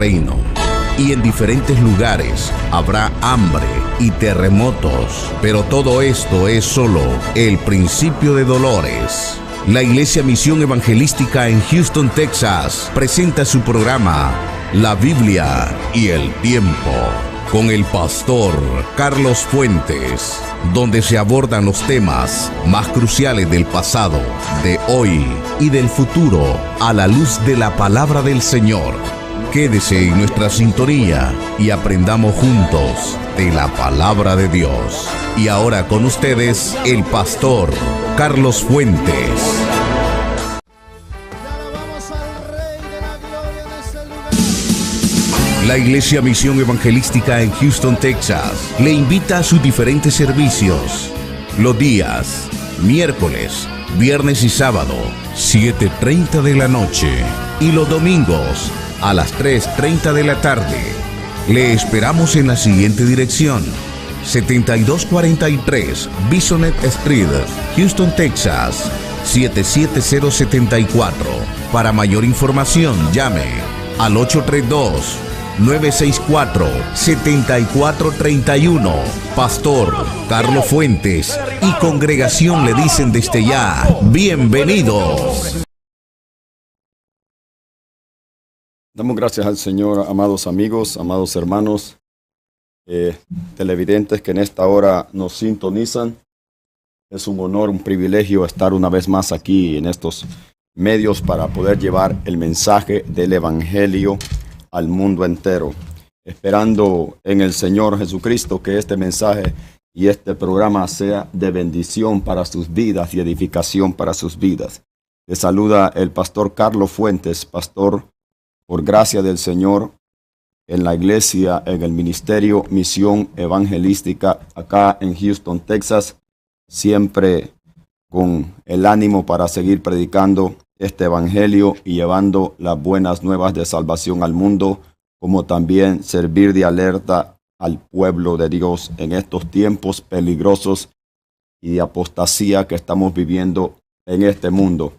reino. Y en diferentes lugares habrá hambre y terremotos, pero todo esto es solo el principio de dolores. La Iglesia Misión Evangelística en Houston, Texas, presenta su programa La Biblia y el Tiempo, con el pastor Carlos Fuentes, donde se abordan los temas más cruciales del pasado, de hoy y del futuro, a la luz de la palabra del Señor. Quédese en nuestra sintonía y aprendamos juntos de la palabra de Dios. Y ahora con ustedes, el pastor Carlos Fuentes. La Iglesia Misión Evangelística en Houston, Texas, le invita a sus diferentes servicios. Los días, miércoles, viernes y sábado, 7:30 de la noche. Y los domingos, a las 3:30 de la tarde. Le esperamos en la siguiente dirección: 7243 Bisonet Street, Houston, Texas, 77074. Para mayor información, llame al 832-964-7431. Pastor Carlos Fuentes y congregación le dicen desde ya, bienvenidos. Damos gracias al Señor, amados amigos, amados hermanos, televidentes que en esta hora nos sintonizan. Es un honor, un privilegio estar una vez más aquí en estos medios para poder llevar el mensaje del Evangelio al mundo entero. Esperando en el Señor Jesucristo que este mensaje y este programa sea de bendición para sus vidas y edificación para sus vidas. Les saluda el pastor Carlos Fuentes, pastor por gracia del Señor, en la iglesia, en el ministerio Misión Evangelística, acá en Houston, Texas, siempre con el ánimo para seguir predicando este evangelio y llevando las buenas nuevas de salvación al mundo, como también servir de alerta al pueblo de Dios en estos tiempos peligrosos y de apostasía que estamos viviendo en este mundo.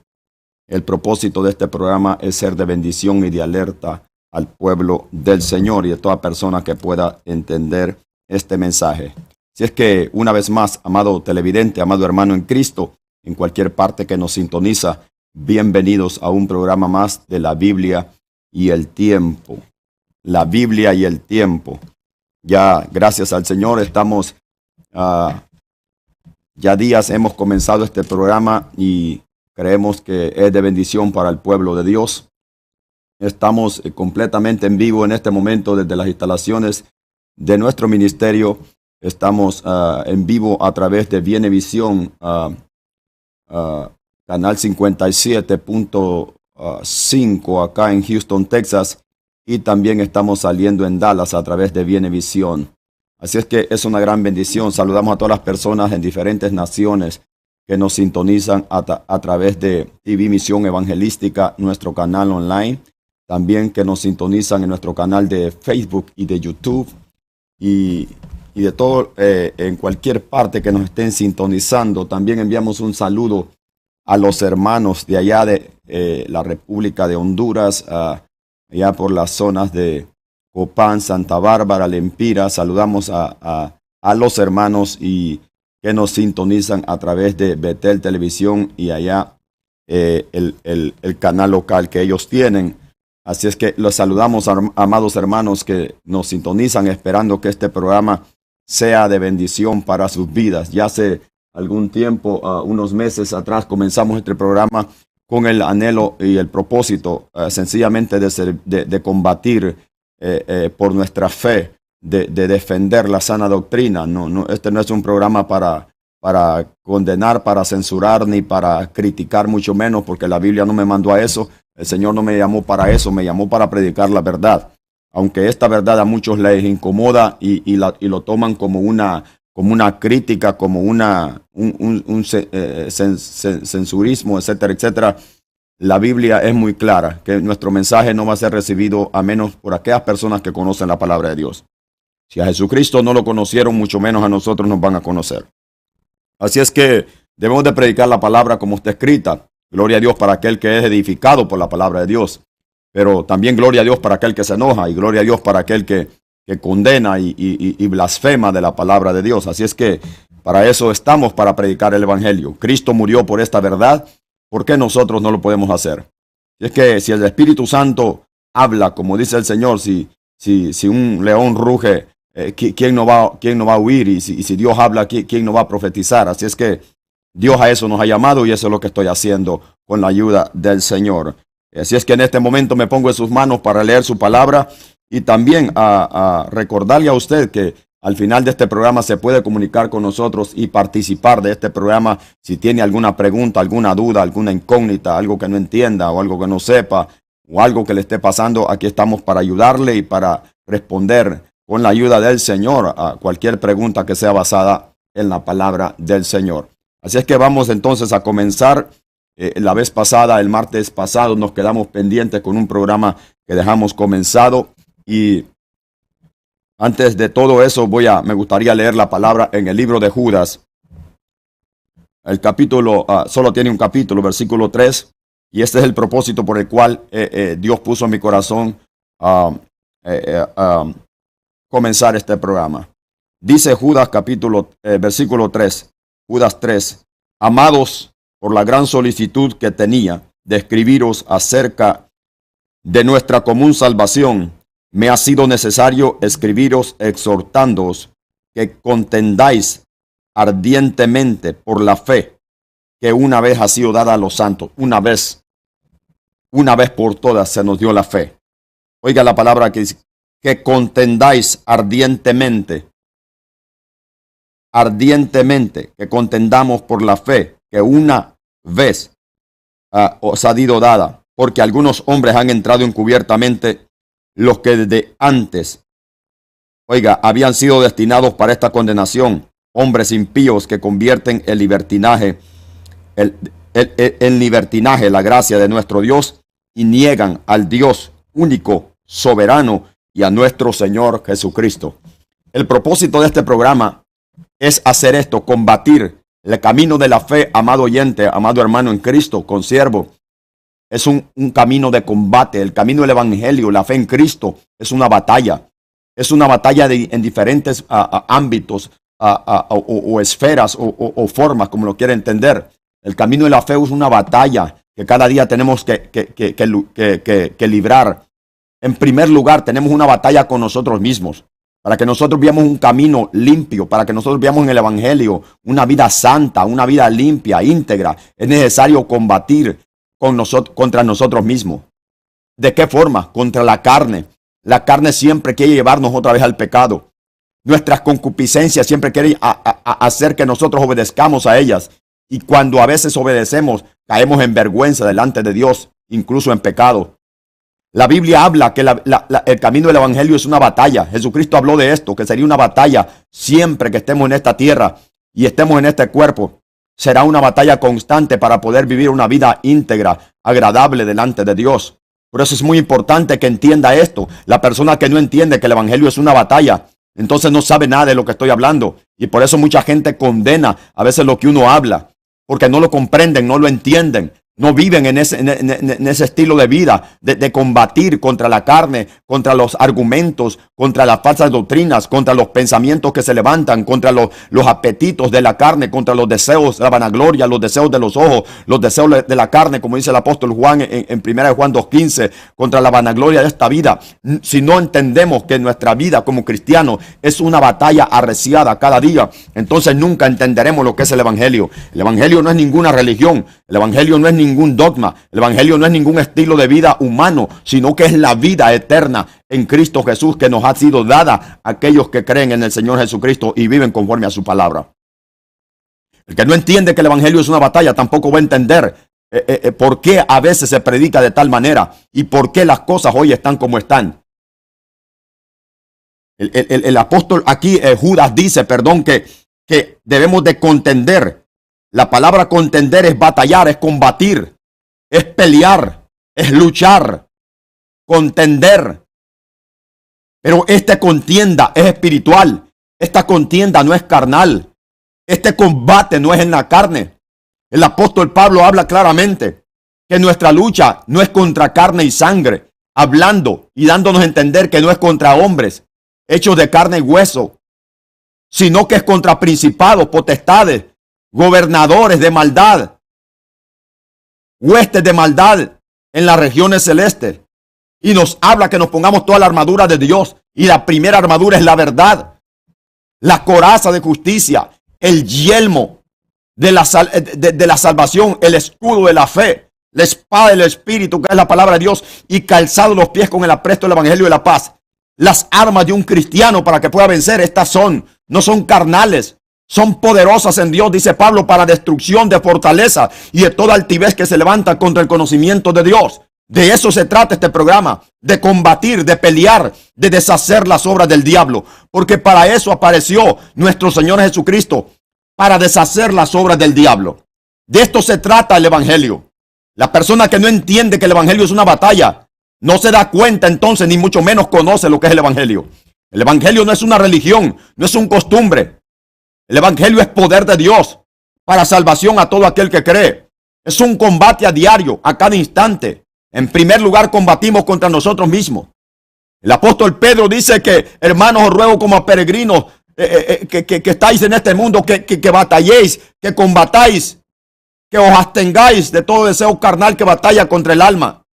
El propósito de este programa es ser de bendición y de alerta al pueblo del Señor y de toda persona que pueda entender este mensaje. Si es que, una vez más, amado televidente, amado hermano en Cristo, en cualquier parte que nos sintoniza, bienvenidos a un programa más de la Biblia y el Tiempo. La Biblia y el Tiempo. Ya, gracias al Señor, estamos, ya días hemos comenzado este programa y creemos que es de bendición para el pueblo de Dios. Estamos completamente en vivo en este momento desde las instalaciones de nuestro ministerio. Estamos en vivo a través de Vienevisión, canal 57.5 acá en Houston, Texas. Y también estamos saliendo en Dallas a través de Vienevisión. Así es que es una gran bendición. Saludamos a todas las personas en diferentes naciones que nos sintonizan a través de TV Misión Evangelística, nuestro canal online. También que nos sintonizan en nuestro canal de Facebook y de YouTube. Y de todo, en cualquier parte que nos estén sintonizando. También enviamos un saludo a los hermanos de allá de la República de Honduras, allá por las zonas de Copán, Santa Bárbara, Lempira. Saludamos a los hermanos y que nos sintonizan a través de Betel Televisión y allá el canal local que ellos tienen. Así es que los saludamos, amados hermanos que nos sintonizan, esperando que este programa sea de bendición para sus vidas. Ya hace algún tiempo, unos meses atrás, comenzamos este programa con el anhelo y el propósito sencillamente de combatir por nuestra fe, de defender la sana doctrina. Este no es un programa para condenar, para censurar, ni para criticar, mucho menos, porque la Biblia no me mandó a eso. El Señor no me llamó para eso, me llamó para predicar la verdad. Aunque esta verdad a muchos les incomoda y lo toman como una crítica, como un censurismo, etcétera, etcétera. La Biblia es muy clara, que nuestro mensaje no va a ser recibido a menos por aquellas personas que conocen la palabra de Dios. Si a Jesucristo no lo conocieron, mucho menos a nosotros nos van a conocer. Así es que debemos de predicar la palabra como está escrita. Gloria a Dios para aquel que es edificado por la palabra de Dios. pero también gloria a Dios para aquel que se enoja y gloria a Dios para aquel que condena y blasfema de la palabra de Dios. Así es que para eso estamos, para predicar el evangelio. Cristo murió por esta verdad. ¿Por qué nosotros no lo podemos hacer? Y es que si el Espíritu Santo habla, como dice el Señor, si un león ruge, ¿quién no va a huir? Y si Dios habla, ¿quién no va a profetizar? Así es que Dios a eso nos ha llamado y eso es lo que estoy haciendo con la ayuda del Señor. Así es que en este momento me pongo en sus manos para leer su palabra y también a recordarle a usted que al final de este programa se puede comunicar con nosotros y participar de este programa si tiene alguna pregunta, alguna duda, alguna incógnita, algo que no entienda o algo que no sepa o algo que le esté pasando. Aquí estamos para ayudarle y para responder con la ayuda del Señor a cualquier pregunta que sea basada en la palabra del Señor. Así es que vamos entonces a comenzar. La vez pasada, el martes pasado, nos quedamos pendientes con un programa que dejamos comenzado y antes de todo eso me gustaría leer la palabra en el libro de Judas. El capítulo, solo tiene un capítulo, versículo 3, y este es el propósito por el cual Dios puso en mi corazón comenzar este programa. Dice Judas versículo 3, Judas 3, amados, por la gran solicitud que tenía de escribiros acerca de nuestra común salvación, me ha sido necesario escribiros exhortándoos que contendáis ardientemente por la fe que una vez ha sido dada a los santos. Una vez por todas se nos dio la fe. Oiga la palabra que dice, que contendáis ardientemente, que contendamos por la fe que una vez os ha sido dada, porque algunos hombres han entrado encubiertamente, los que desde antes, habían sido destinados para esta condenación, hombres impíos que convierten el libertinaje la gracia de nuestro Dios y niegan al Dios único, soberano y a nuestro Señor Jesucristo. El propósito de este programa es hacer esto, combatir el camino de la fe, amado oyente, amado hermano en Cristo, consiervo. Es un camino de combate. El camino del evangelio, la fe en Cristo, es una batalla. Es una batalla en diferentes ámbitos o esferas o formas, como lo quiera entender. El camino de la fe es una batalla que cada día tenemos que librar. En primer lugar, tenemos una batalla con nosotros mismos. Para que nosotros veamos un camino limpio, para que nosotros veamos en el evangelio una vida santa, una vida limpia, íntegra, es necesario combatir contra nosotros mismos. ¿De qué forma? Contra la carne. La carne siempre quiere llevarnos otra vez al pecado. Nuestras concupiscencias siempre quieren hacer que nosotros obedezcamos a ellas. Y cuando a veces obedecemos, caemos en vergüenza delante de Dios, incluso en pecado. La Biblia habla que el camino del evangelio es una batalla. Jesucristo habló de esto, que sería una batalla siempre que estemos en esta tierra y estemos en este cuerpo. Será una batalla constante para poder vivir una vida íntegra, agradable delante de Dios. Por eso es muy importante que entienda esto. La persona que no entiende que el evangelio es una batalla, entonces no sabe nada de lo que estoy hablando. Y por eso mucha gente condena a veces lo que uno habla, porque no lo comprenden, no lo entienden. No viven en ese estilo de vida, de combatir contra la carne, contra los argumentos, contra las falsas doctrinas, contra los pensamientos que se levantan, contra los apetitos de la carne, contra los deseos de la vanagloria, los deseos de los ojos, los deseos de la carne, como dice el apóstol Juan en 1 Juan 2:15, contra la vanagloria de esta vida. Si no entendemos que nuestra vida como cristianos es una batalla arreciada cada día, entonces nunca entenderemos lo que es el evangelio. El evangelio no es ninguna religión, el evangelio no es ningún dogma, el evangelio no es ningún estilo de vida humano, sino que es la vida eterna en Cristo Jesús que nos ha sido dada a aquellos que creen en el Señor Jesucristo y viven conforme a su palabra. El que no entiende que el evangelio es una batalla tampoco va a entender por qué a veces se predica de tal manera y por qué las cosas hoy están como están. El apóstol aquí, Judas dice, que debemos de contender. La palabra contender es batallar, es combatir, es pelear, es luchar, contender. Pero esta contienda es espiritual, esta contienda no es carnal, este combate no es en la carne. El apóstol Pablo habla claramente que nuestra lucha no es contra carne y sangre, hablando y dándonos a entender que no es contra hombres hechos de carne y hueso, sino que es contra principados, potestades, gobernadores de maldad, huestes de maldad en las regiones celestes. Y nos habla que nos pongamos toda la armadura de Dios. Y la primera armadura es la verdad, la coraza de justicia, el yelmo de la salvación, el escudo de la fe, la espada del Espíritu, que es la palabra de Dios, y calzado los pies con el apresto del Evangelio de la paz. Las armas de un cristiano para que pueda vencer, estas no son carnales, son poderosas en Dios, dice Pablo, para destrucción de fortaleza y de toda altivez que se levanta contra el conocimiento de Dios. De eso se trata este programa, de combatir, de pelear, de deshacer las obras del diablo, porque para eso apareció nuestro Señor Jesucristo, para deshacer las obras del diablo. De esto se trata el Evangelio. La persona que no entiende que el Evangelio es una batalla, no se da cuenta entonces, ni mucho menos conoce lo que es el Evangelio. El Evangelio no es una religión, no es un costumbre. El Evangelio es poder de Dios para salvación a todo aquel que cree. Es un combate a diario, a cada instante. En primer lugar, combatimos contra nosotros mismos. El apóstol Pedro dice que, hermanos, os ruego como a peregrinos que estáis en este mundo, que batalléis, que combatáis, que os abstengáis de todo deseo carnal que batalla contra el alma.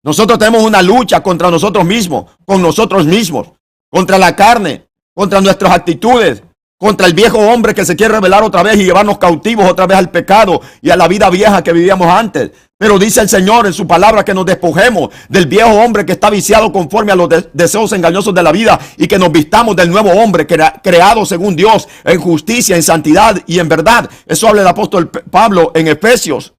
Nosotros tenemos una lucha contra nosotros mismos, con nosotros mismos, contra la carne, contra nuestras actitudes, contra el viejo hombre que se quiere rebelar otra vez y llevarnos cautivos otra vez al pecado y a la vida vieja que vivíamos antes. Pero dice el Señor en su palabra que nos despojemos del viejo hombre que está viciado conforme a los deseos engañosos de la vida y que nos vistamos del nuevo hombre creado según Dios en justicia, en santidad y en verdad. Eso habla el apóstol Pablo en Efesios.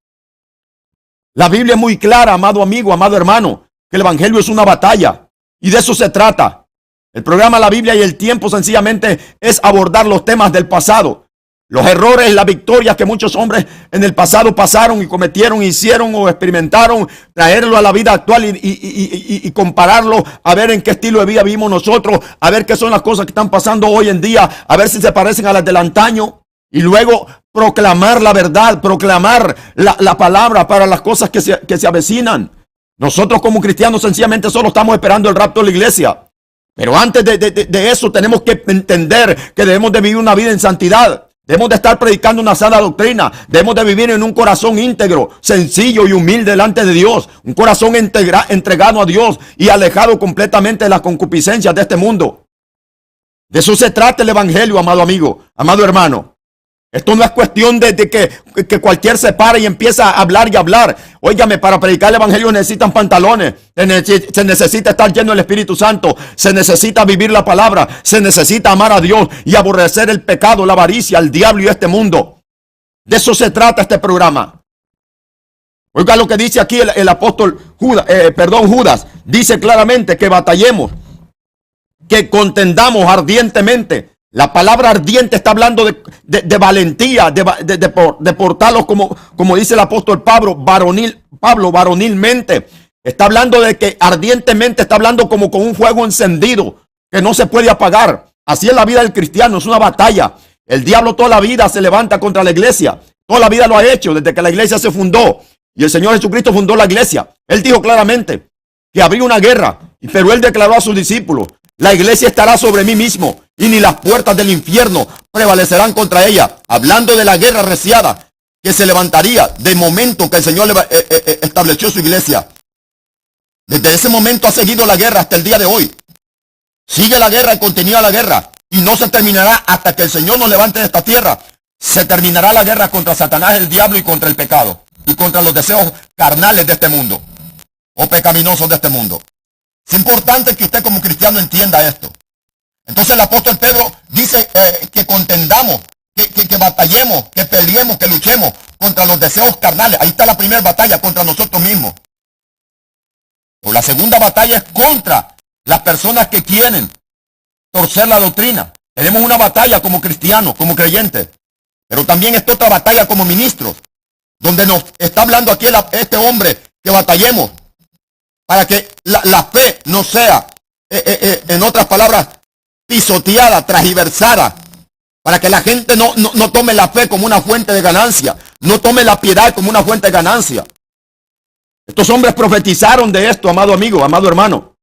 La Biblia es muy clara, amado amigo, amado hermano, que el Evangelio es una batalla y de eso se trata. El programa La Biblia y el tiempo sencillamente es abordar los temas del pasado, los errores y las victorias que muchos hombres en el pasado pasaron y cometieron, hicieron o experimentaron, traerlo a la vida actual y compararlo, a ver en qué estilo de vida vivimos nosotros, a ver qué son las cosas que están pasando hoy en día, a ver si se parecen a las del antaño, y luego proclamar la verdad, proclamar la palabra para las cosas que se avecinan. Nosotros como cristianos sencillamente solo estamos esperando el rapto de la iglesia. Pero antes de eso tenemos que entender que debemos de vivir una vida en santidad. Debemos de estar predicando una sana doctrina. Debemos de vivir en un corazón íntegro, sencillo y humilde delante de Dios. Un corazón entregado a Dios y alejado completamente de las concupiscencias de este mundo. De eso se trata el Evangelio, amado amigo, amado hermano. Esto no es cuestión de que cualquier se pare y empieza a hablar y hablar. Óigame, para predicar el Evangelio necesitan pantalones. Se necesita estar lleno del Espíritu Santo. Se necesita vivir la palabra. Se necesita amar a Dios y aborrecer el pecado, la avaricia, el diablo y este mundo. De eso se trata este programa. Oiga lo que dice aquí el apóstol Judas. Dice claramente que batallemos, que contendamos ardientemente. La palabra ardiente está hablando de valentía, de portarlos como dice el apóstol Pablo, varonilmente. Está hablando de que ardientemente, está hablando como con un fuego encendido que no se puede apagar. Así es la vida del cristiano, es una batalla. El diablo toda la vida se levanta contra la iglesia. Toda la vida lo ha hecho desde que la iglesia se fundó. Y el Señor Jesucristo fundó la iglesia. Él dijo claramente que habría una guerra, pero él declaró a sus discípulos: la iglesia estará sobre mí mismo y ni las puertas del infierno prevalecerán contra ella. Hablando de la guerra reciada que se levantaría de momento que el Señor estableció su iglesia. Desde ese momento ha seguido la guerra hasta el día de hoy. Sigue la guerra y continúa la guerra. Y no se terminará hasta que el Señor nos levante de esta tierra. Se terminará la guerra contra Satanás, el diablo, y contra el pecado. Y contra los deseos carnales de este mundo. O pecaminosos de este mundo. Es importante que usted como cristiano entienda esto. Entonces el apóstol Pedro dice que contendamos, que batallemos, que peleemos, que luchemos contra los deseos carnales. Ahí está la primera batalla, contra nosotros mismos. Pero la segunda batalla es contra las personas que quieren torcer la doctrina. Tenemos una batalla como cristianos, como creyentes. Pero también está otra batalla como ministros, donde nos está hablando aquí este hombre que batallemos para que la fe no sea, en otras palabras, pisoteada, transversada, para que la gente no tome la fe como una fuente de ganancia, no tome la piedad como una fuente de ganancia. Estos hombres profetizaron de esto, amado amigo, amado hermano,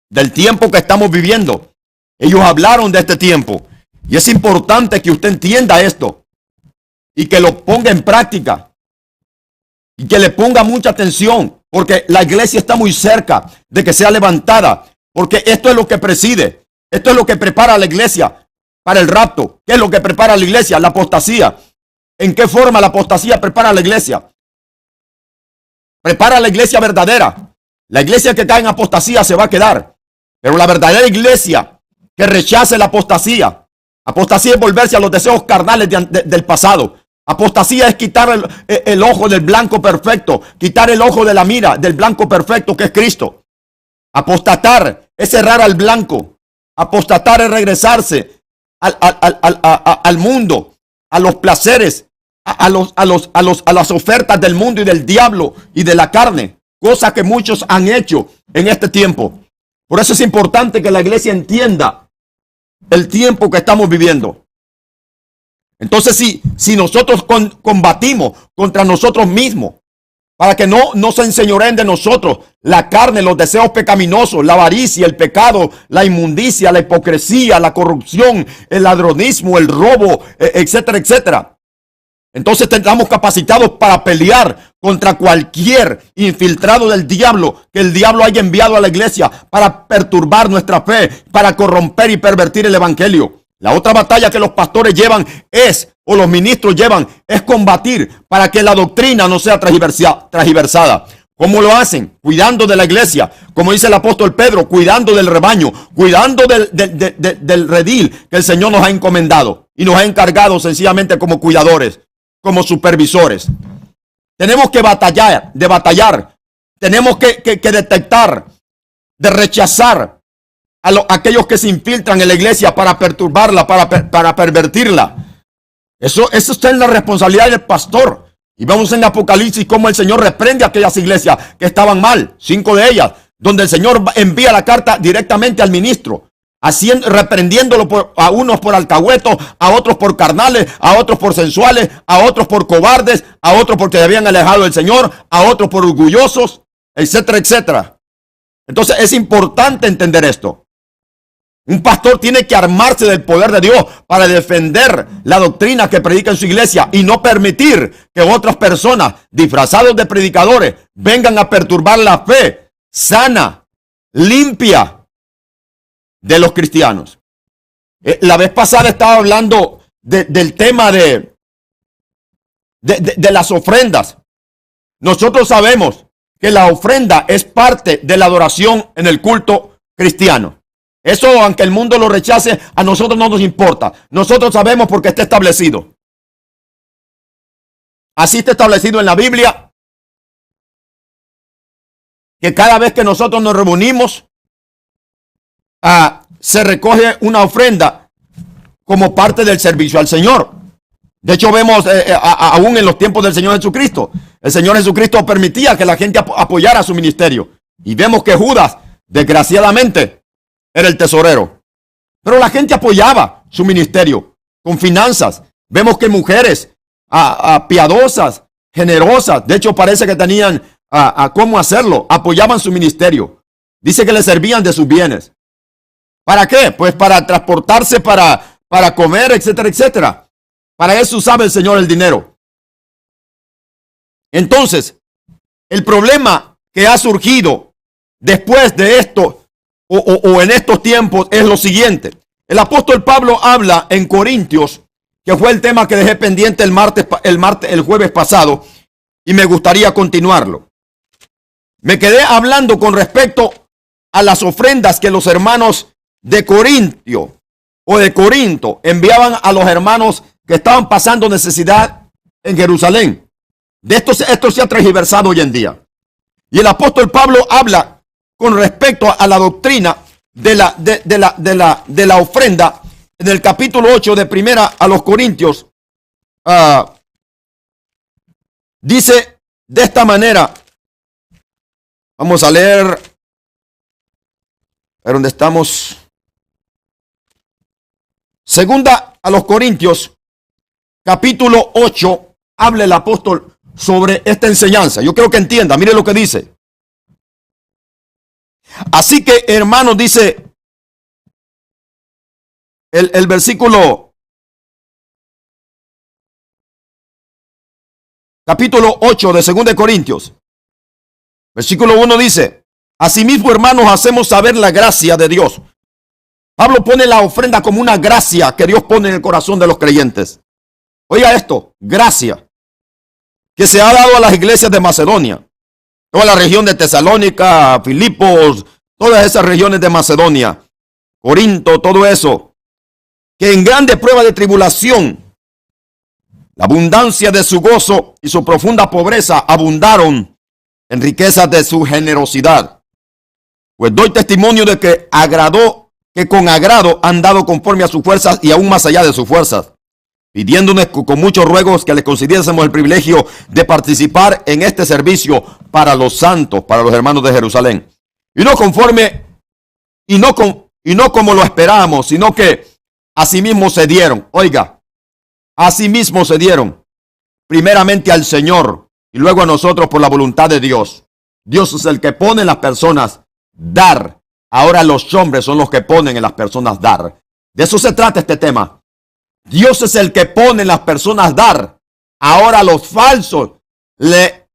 del tiempo que estamos viviendo. Ellos hablaron de este tiempo. Y es importante que usted entienda esto y que lo ponga en práctica y que le ponga mucha atención, porque la iglesia está muy cerca de que sea levantada, porque esto es lo que preside, esto es lo que prepara a la iglesia para el rapto. ¿Qué es lo que prepara a la iglesia? La apostasía. ¿En qué forma la apostasía prepara a la iglesia? Prepara a la iglesia verdadera. La iglesia que cae en apostasía se va a quedar, pero la verdadera iglesia que rechace la apostasía. Apostasía es volverse a los deseos carnales del pasado. Apostasía es quitar el ojo del blanco perfecto, quitar el ojo de la mira del blanco perfecto que es Cristo. Apostatar es cerrar al blanco. Apostatar es regresarse al mundo, a los placeres, a las ofertas del mundo y del diablo y de la carne, cosa que muchos han hecho en este tiempo. Por eso es importante que la iglesia entienda el tiempo que estamos viviendo. Entonces, si nosotros combatimos contra nosotros mismos, para que no se enseñoreen de nosotros la carne, los deseos pecaminosos, la avaricia, el pecado, la inmundicia, la hipocresía, la corrupción, el ladronismo, el robo, etcétera, etcétera. Entonces estamos capacitados para pelear contra cualquier infiltrado del diablo que el diablo haya enviado a la iglesia para perturbar nuestra fe, para corromper y pervertir el evangelio. La otra batalla que los pastores llevan o los ministros llevan, es combatir para que la doctrina no sea transversada. ¿Cómo lo hacen? Cuidando de la iglesia, como dice el apóstol Pedro, cuidando del rebaño, cuidando del redil que el Señor nos ha encomendado y nos ha encargado sencillamente como cuidadores, como supervisores. Tenemos que batallar, tenemos que detectar, de rechazar a aquellos que se infiltran en la iglesia para perturbarla, para pervertirla. Eso está en la responsabilidad del pastor. Y vamos en Apocalipsis cómo el Señor reprende a aquellas iglesias que estaban mal, 5 de ellas, donde el Señor envía la carta directamente al ministro, reprendiéndolo a unos por alcahuetos, a otros por carnales, a otros por sensuales, a otros por cobardes, a otros porque se habían alejado del Señor, a otros por orgullosos, etcétera, etcétera. Entonces es importante entender esto. Un pastor tiene que armarse del poder de Dios para defender la doctrina que predica en su iglesia y no permitir que otras personas disfrazados de predicadores vengan a perturbar la fe sana, limpia de los cristianos. La vez pasada estaba hablando del tema de las ofrendas. Nosotros sabemos que la ofrenda es parte de la adoración en el culto cristiano. Eso, aunque el mundo lo rechace, a nosotros no nos importa. Nosotros sabemos porque está establecido. Así está establecido en la Biblia, que cada vez que nosotros nos reunimos, se recoge una ofrenda como parte del servicio al Señor. De hecho, vemos aún en los tiempos del Señor Jesucristo. El Señor Jesucristo permitía que la gente apoyara su ministerio. Y vemos que Judas, desgraciadamente, era el tesorero. Pero la gente apoyaba su ministerio con finanzas. Vemos que mujeres piadosas, generosas, de hecho parece que tenían cómo hacerlo, apoyaban su ministerio. Dice que le servían de sus bienes. ¿Para qué? Pues para transportarse, para comer, etcétera, etcétera. Para eso usaba el Señor el dinero. Entonces, el problema que ha surgido después de esto, o en estos tiempos, es lo siguiente. El apóstol Pablo habla en Corintios, que fue el tema que dejé pendiente el jueves pasado, y me gustaría continuarlo. Me quedé hablando con respecto a las ofrendas que los hermanos de Corinto enviaban a los hermanos que estaban pasando necesidad en Jerusalén. De esto se ha transversado hoy en día. Y el apóstol Pablo habla con respecto a la doctrina de la ofrenda en el capítulo 8 de Primera a los Corintios. Dice de esta manera, vamos a leer, ¿a dónde estamos? Segunda a los Corintios, capítulo 8, habla el apóstol sobre esta enseñanza. Yo quiero que entienda, mire lo que dice. Así que, hermanos, dice el versículo, capítulo 8 de 2 de Corintios. Versículo 1 dice, asimismo, hermanos, hacemos saber la gracia de Dios. Pablo pone la ofrenda como una gracia que Dios pone en el corazón de los creyentes. Oiga esto, gracia, que se ha dado a las iglesias de Macedonia, toda la región de Tesalónica, Filipos, todas esas regiones de Macedonia, Corinto, todo eso, que en grande prueba de tribulación, la abundancia de su gozo y su profunda pobreza abundaron en riquezas de su generosidad. Pues doy testimonio de que con agrado han dado conforme a sus fuerzas y aún más allá de sus fuerzas, pidiéndonos con muchos ruegos que les concediésemos el privilegio de participar en este servicio para los santos, para los hermanos de Jerusalén. Y no como lo esperábamos, sino que asimismo se dieron. Oiga, asimismo se dieron primeramente al Señor y luego a nosotros por la voluntad de Dios. Dios es el que pone en las personas dar. Ahora los hombres son los que ponen en las personas dar. De eso se trata este tema. Dios es el que pone en las personas dar. Ahora los falsos le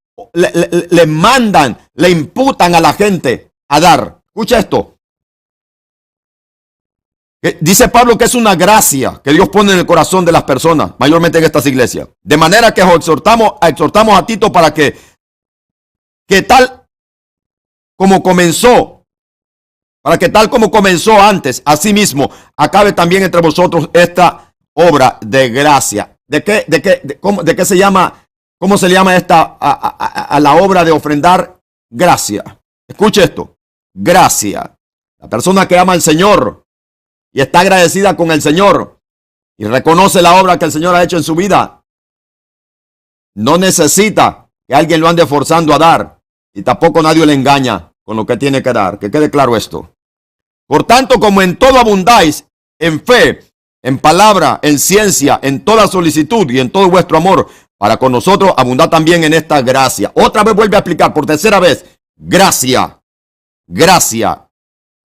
mandan, le imputan a la gente a dar. Escucha esto. Dice Pablo que es una gracia que Dios pone en el corazón de las personas, mayormente en estas iglesias. De manera que exhortamos a Tito para que tal como comenzó, antes, asimismo, acabe también entre vosotros esta obra de gracia. ¿De qué se llama? ¿Cómo se le llama esta a la obra de ofrendar? Gracia. Escuche esto. Gracia. La persona que ama al Señor y está agradecida con el Señor y reconoce la obra que el Señor ha hecho en su vida, no necesita que alguien lo ande forzando a dar, y tampoco nadie le engaña con lo que tiene que dar. Que quede claro esto. Por tanto, como en todo abundáis, en fe, en palabra, en ciencia, en toda solicitud y en todo vuestro amor para con nosotros, abundad también en esta gracia. Otra vez vuelve a aplicar por tercera vez. Gracia. Gracia.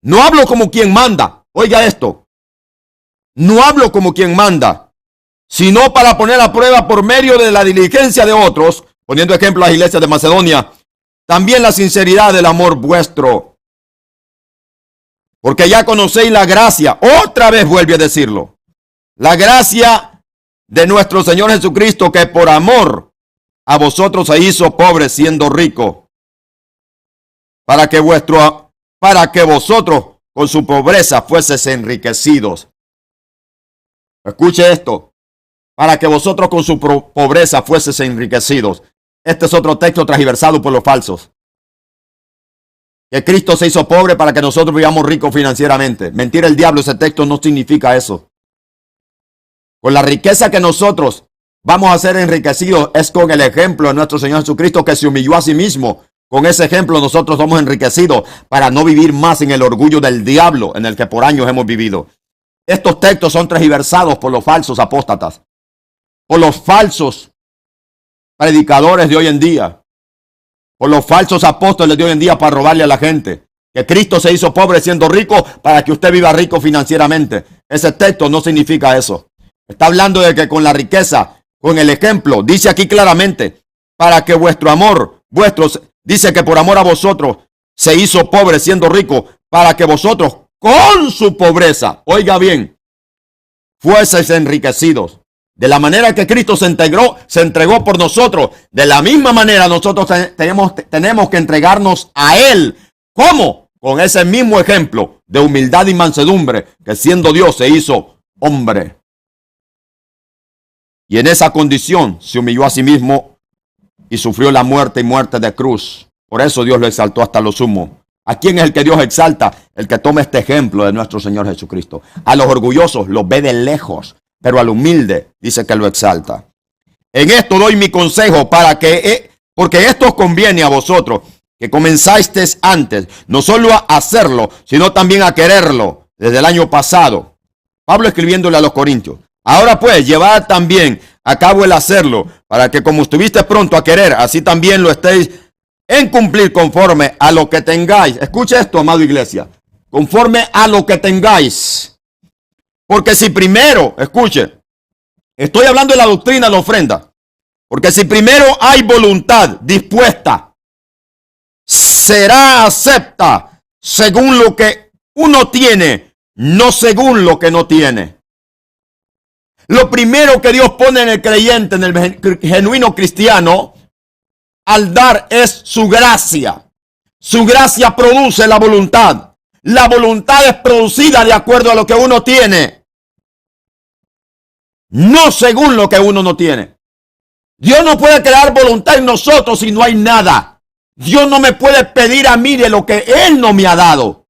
No hablo como quien manda. Oiga esto. No hablo como quien manda, sino para poner a prueba por medio de la diligencia de otros, poniendo ejemplo a las iglesias de Macedonia, también la sinceridad del amor vuestro. Porque ya conocéis la gracia. Otra vez vuelve a decirlo. La gracia de nuestro Señor Jesucristo, que por amor a vosotros se hizo pobre siendo rico, para que vosotros con su pobreza fueseis enriquecidos. Escuche esto. Para que vosotros con su pobreza fueseis enriquecidos. Este es otro texto transversado por los falsos. Que Cristo se hizo pobre para que nosotros vivamos ricos financieramente. Mentira el diablo, ese texto no significa eso. Con la riqueza que nosotros vamos a ser enriquecidos es con el ejemplo de nuestro Señor Jesucristo, que se humilló a sí mismo. Con ese ejemplo nosotros somos enriquecidos para no vivir más en el orgullo del diablo en el que por años hemos vivido. Estos textos son transversados por los falsos apóstatas, por los falsos predicadores de hoy en día, por los falsos apóstoles de hoy en día para robarle a la gente. Que Cristo se hizo pobre siendo rico para que usted viva rico financieramente. Ese texto no significa eso. Está hablando de que con la riqueza, con el ejemplo, dice aquí claramente, para que dice que por amor a vosotros se hizo pobre siendo rico, para que vosotros con su pobreza, oiga bien, fueseis enriquecidos. De la manera que Cristo se entregó por nosotros, de la misma manera nosotros tenemos que entregarnos a Él. ¿Cómo? Con ese mismo ejemplo de humildad y mansedumbre, que siendo Dios se hizo hombre. Y en esa condición se humilló a sí mismo y sufrió la muerte y muerte de cruz. Por eso Dios lo exaltó hasta lo sumo. ¿A quién es el que Dios exalta? El que toma este ejemplo de nuestro Señor Jesucristo. A los orgullosos los ve de lejos, pero al humilde dice que lo exalta. En esto doy mi consejo porque esto os conviene a vosotros, que comenzasteis antes, no solo a hacerlo, sino también a quererlo desde el año pasado. Pablo escribiéndole a los Corintios. Ahora pues, llevad también a cabo el hacerlo, para que como estuviste pronto a querer, así también lo estéis en cumplir conforme a lo que tengáis. Escucha esto, amado iglesia, conforme a lo que tengáis. Porque si primero, escuche, estoy hablando de la doctrina de la ofrenda, porque si primero hay voluntad dispuesta, será acepta según lo que uno tiene, no según lo que no tiene. Lo primero que Dios pone en el creyente, en el genuino cristiano, al dar es su gracia. Su gracia produce la voluntad. La voluntad es producida de acuerdo a lo que uno tiene, no según lo que uno no tiene. Dios no puede crear voluntad en nosotros si no hay nada. Dios no me puede pedir a mí de lo que Él no me ha dado.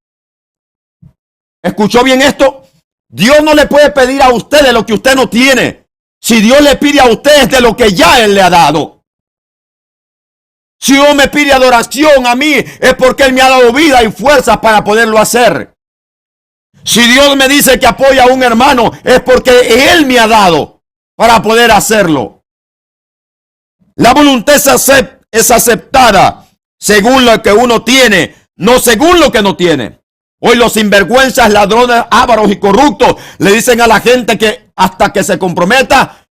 ¿Escuchó bien esto? Dios no le puede pedir a usted de lo que usted no tiene. Si Dios le pide a usted es de lo que ya Él le ha dado. Si Dios me pide adoración a mí es porque Él me ha dado vida y fuerza para poderlo hacer. Si Dios me dice que apoya a un hermano es porque Él me ha dado para poder hacerlo. La voluntad es aceptada según lo que uno tiene, no según lo que no tiene. Hoy los sinvergüenzas, ladrones, ávaros y corruptos le dicen a la gente que hasta que se comprometa,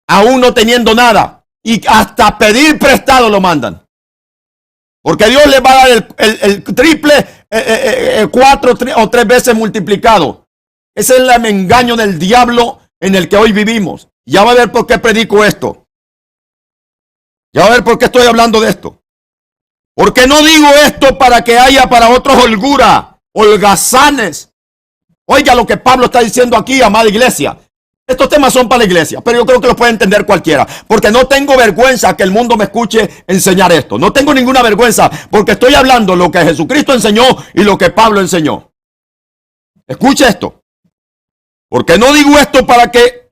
aún no teniendo nada, y hasta pedir prestado lo mandan. Porque Dios le va a dar el triple, 4 o 3 veces multiplicado. Ese es el engaño del diablo en el que hoy vivimos. Ya va a ver por qué predico esto. Ya va a ver por qué estoy hablando de esto. Porque no digo esto para que haya para otros holgura, holgazanes. Oiga lo que Pablo está diciendo aquí, amada iglesia. Estos temas son para la iglesia, pero yo creo que los puede entender cualquiera. Porque no tengo vergüenza que el mundo me escuche enseñar esto. No tengo ninguna vergüenza porque estoy hablando lo que Jesucristo enseñó y lo que Pablo enseñó. Escuche esto. Porque no digo esto para que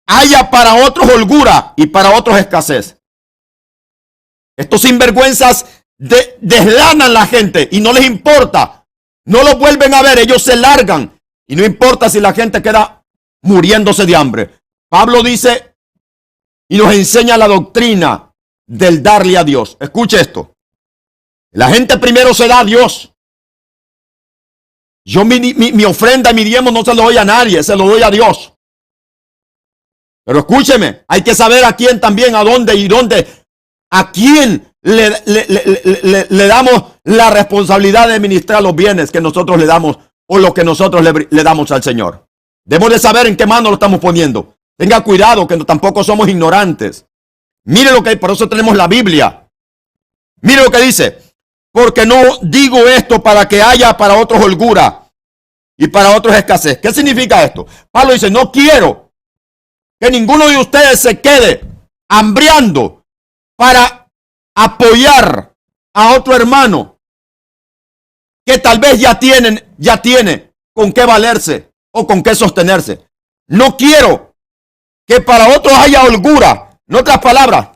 haya para otros holgura y para otros escasez. Estos sinvergüenzas deslanan a la gente y no les importa. No los vuelven a ver, ellos se largan. Y no importa si la gente queda muriéndose de hambre. Pablo dice y nos enseña la doctrina del darle a Dios. Escuche esto. La gente primero se da a Dios. Yo mi ofrenda y mi diezmo no se lo doy a nadie, se lo doy a Dios. Pero escúcheme, hay que saber a quién también, a dónde y dónde, a quién le damos la responsabilidad de administrar los bienes que nosotros le damos o lo que nosotros le damos al Señor. Debemos de saber en qué mano lo estamos poniendo. Tenga cuidado que tampoco somos ignorantes. Mire lo que hay, por eso tenemos la Biblia. Mire lo que dice. Porque no digo esto para que haya para otros holgura y para otros escasez. ¿Qué significa esto? Pablo dice, no quiero que ninguno de ustedes se quede hambriando para apoyar a otro hermano que tal vez ya tiene con qué valerse o con qué sostenerse. No quiero que para otros haya holgura. En otras palabras,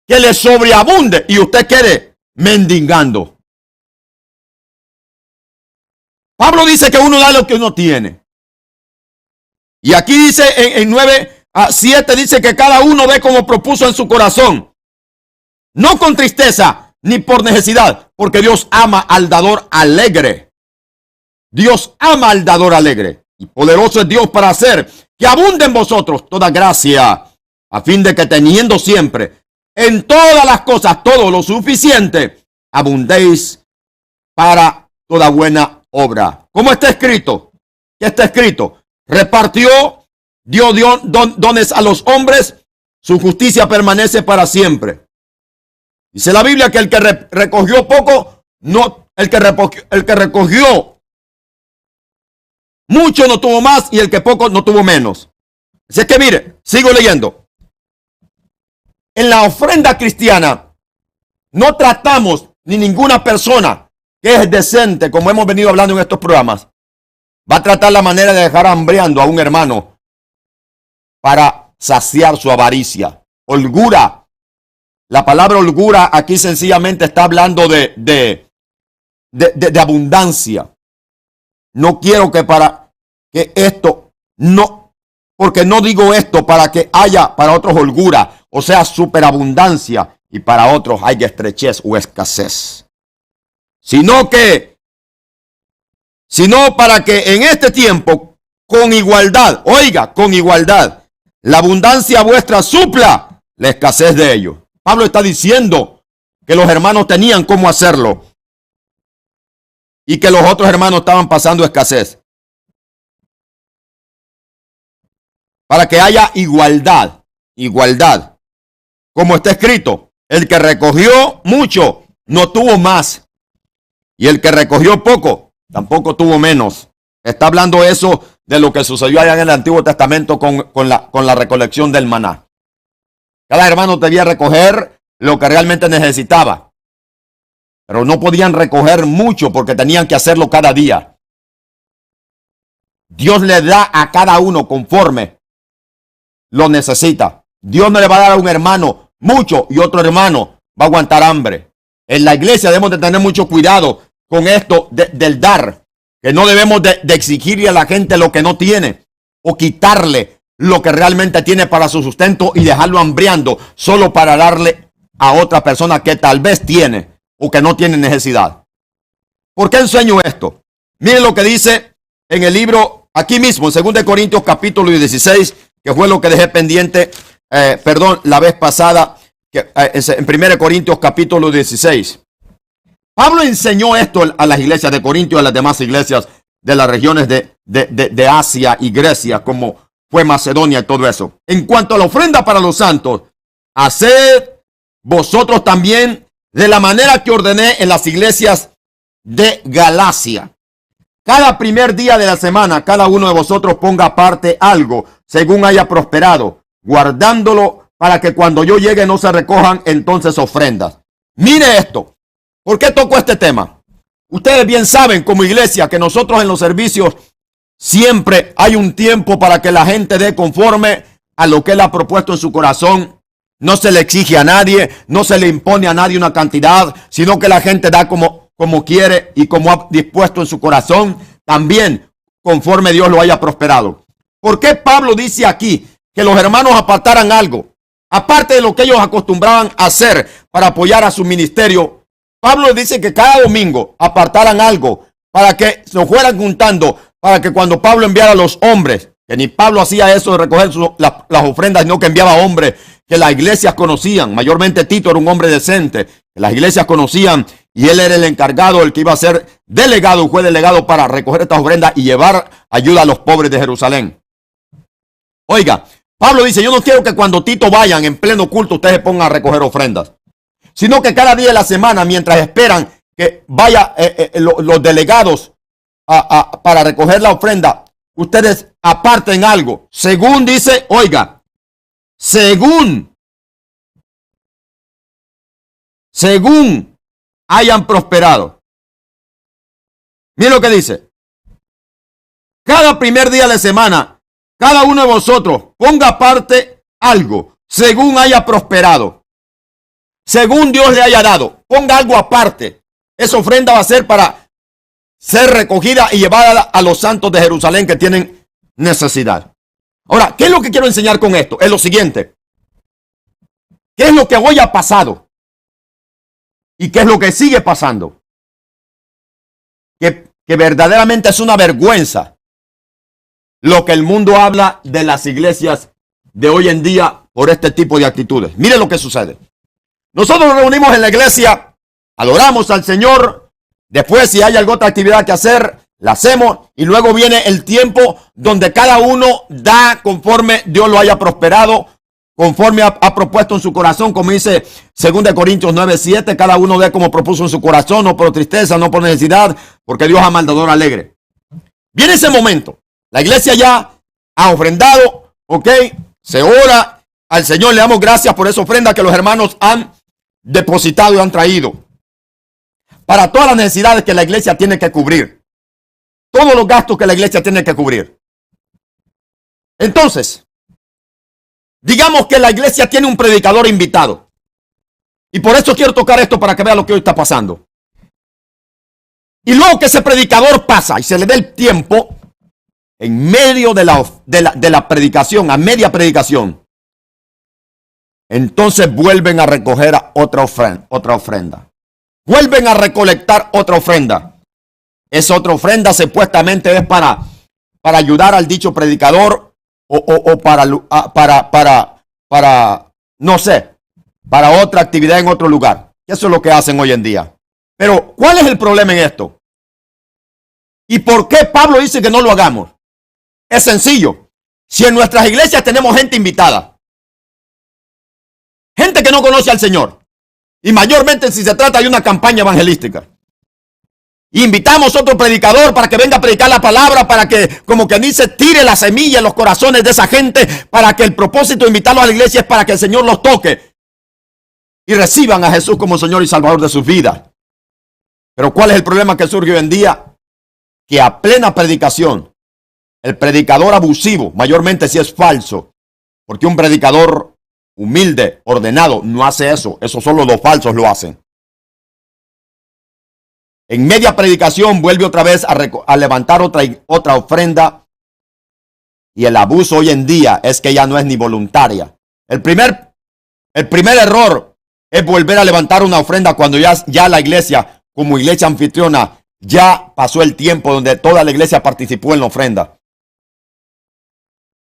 que le sobreabunde y usted quede mendigando. Pablo dice que uno da lo que uno tiene. Y aquí dice en 9:7 dice que cada uno ve como propuso en su corazón. No con tristeza ni por necesidad, porque Dios ama al dador alegre. Dios ama al dador alegre. Y poderoso es Dios para hacer que abunde en vosotros toda gracia, a fin de que teniendo siempre en todas las cosas todo lo suficiente, abundéis para toda buena obra. ¿Cómo está escrito? ¿Qué está escrito? Repartió, dio dones a los hombres, su justicia permanece para siempre. Dice la Biblia que el que recogió poco, no, el que recogió mucho no tuvo más y el que poco no tuvo menos. Así es que mire, sigo leyendo. En la ofrenda cristiana no tratamos ni ninguna persona que es decente, como hemos venido hablando en estos programas, va a tratar la manera de dejar hambriando a un hermano para saciar su avaricia. Holgura. La palabra holgura aquí sencillamente está hablando de abundancia. No quiero que para que esto no Porque no digo esto para que haya para otros holgura, o sea, superabundancia, y para otros haya estrechez o escasez. Sino para que en este tiempo, con igualdad, oiga, con igualdad, la abundancia vuestra supla la escasez de ellos. Pablo está diciendo que los hermanos tenían cómo hacerlo y que los otros hermanos estaban pasando escasez. Para que haya igualdad, igualdad. Como está escrito, el que recogió mucho no tuvo más, y el que recogió poco tampoco tuvo menos. Está hablando eso de lo que sucedió allá en el Antiguo Testamento con la recolección del maná. Cada hermano debía recoger lo que realmente necesitaba, pero no podían recoger mucho porque tenían que hacerlo cada día. Dios le da a cada uno conforme lo necesita. Dios no le va a dar a un hermano mucho y otro hermano va a aguantar hambre. En la iglesia debemos de tener mucho cuidado con esto del dar, que no debemos de exigirle a la gente lo que no tiene o quitarle lo que realmente tiene para su sustento y dejarlo hambriando solo para darle a otra persona que tal vez tiene o que no tiene necesidad. ¿Por qué enseño esto? Miren lo que dice en el libro, aquí mismo, en 2 Corintios capítulo 16, que fue lo que dejé pendiente, la vez pasada, en 1 Corintios capítulo 16. Pablo enseñó esto a las iglesias de Corinto y a las demás iglesias de las regiones de Asia y Grecia, como fue Macedonia y todo eso. En cuanto a la ofrenda para los santos, haced vosotros también de la manera que ordené en las iglesias de Galacia. Cada primer día de la semana, cada uno de vosotros ponga aparte algo, según haya prosperado, guardándolo para que cuando yo llegue no se recojan entonces ofrendas. Mire esto. ¿Por qué toco este tema? Ustedes bien saben como iglesia que nosotros en los servicios siempre hay un tiempo para que la gente dé conforme a lo que él ha propuesto en su corazón. No se le exige a nadie, no se le impone a nadie una cantidad, sino que la gente da como quiere y como ha dispuesto en su corazón, también conforme Dios lo haya prosperado. ¿Por qué Pablo dice aquí que los hermanos apartaran algo? Aparte de lo que ellos acostumbraban a hacer para apoyar a su ministerio, Pablo dice que cada domingo apartaran algo para que se fueran juntando, para que cuando Pablo enviara a los hombres, que ni Pablo hacía eso de recoger las ofrendas, sino que enviaba hombres que las iglesias conocían. Mayormente Tito era un hombre decente, que las iglesias conocían, y él era el encargado, el que iba a ser delegado, fue delegado para recoger estas ofrendas y llevar ayuda a los pobres de Jerusalén. Oiga, Pablo dice, yo no quiero que cuando Tito vayan en pleno culto ustedes se pongan a recoger ofrendas, sino que cada día de la semana, mientras esperan que vaya los delegados para recoger la ofrenda, ustedes aparten algo. Según dice, oiga, según hayan prosperado. Miren lo que dice. Cada primer día de la semana, cada uno de vosotros ponga aparte algo, según haya prosperado. Según Dios le haya dado, ponga algo aparte. Esa ofrenda va a ser para ser recogida y llevada a los santos de Jerusalén que tienen necesidad. Ahora, ¿qué es lo que quiero enseñar con esto? Es lo siguiente. ¿Qué es lo que hoy ha pasado? ¿Y qué es lo que sigue pasando? Que verdaderamente es una vergüenza lo que el mundo habla de las iglesias de hoy en día por este tipo de actitudes. Mire lo que sucede. Nosotros nos reunimos en la iglesia, adoramos al Señor, después si hay alguna otra actividad que hacer, la hacemos y luego viene el tiempo donde cada uno da conforme Dios lo haya prosperado, conforme ha propuesto en su corazón, como dice 2 Corintios 9:7, cada uno dé como propuso en su corazón, no por tristeza, no por necesidad, porque Dios ama al dador alegre. Viene ese momento, la iglesia ya ha ofrendado, ok, se ora al Señor, le damos gracias por esa ofrenda que los hermanos han depositado y han traído para todas las necesidades que la iglesia tiene que cubrir, todos los gastos que la iglesia tiene que cubrir. Entonces, digamos que la iglesia tiene un predicador invitado, y por eso quiero tocar esto para que vea lo que hoy está pasando. Y luego que ese predicador pasa y se le dé el tiempo, en medio de la predicación, a media predicación, entonces vuelven a recoger otra ofrenda. Vuelven a recolectar otra ofrenda. Esa otra ofrenda supuestamente es para ayudar al dicho predicador o para, no sé, para otra actividad en otro lugar. Eso es lo que hacen hoy en día. Pero, ¿cuál es el problema en esto? ¿Y por qué Pablo dice que no lo hagamos? Es sencillo. Si en nuestras iglesias tenemos gente invitada, gente que no conoce al Señor, y mayormente si se trata de una campaña evangelística, invitamos a otro predicador para que venga a predicar la palabra, para que, como que dice, tire la semilla en los corazones de esa gente, para que el propósito de invitarlos a la iglesia es para que el Señor los toque y reciban a Jesús como Señor y Salvador de sus vidas. Pero ¿cuál es el problema que surge hoy en día? Que a plena predicación, el predicador abusivo, mayormente si es falso, porque un predicador humilde, ordenado, no hace eso. Eso solo los falsos lo hacen. En media predicación vuelve otra vez a levantar otra ofrenda. Y el abuso hoy en día es que ya no es ni voluntaria. El primer error es volver a levantar una ofrenda cuando ya la iglesia, como iglesia anfitriona, ya pasó el tiempo donde toda la iglesia participó en la ofrenda.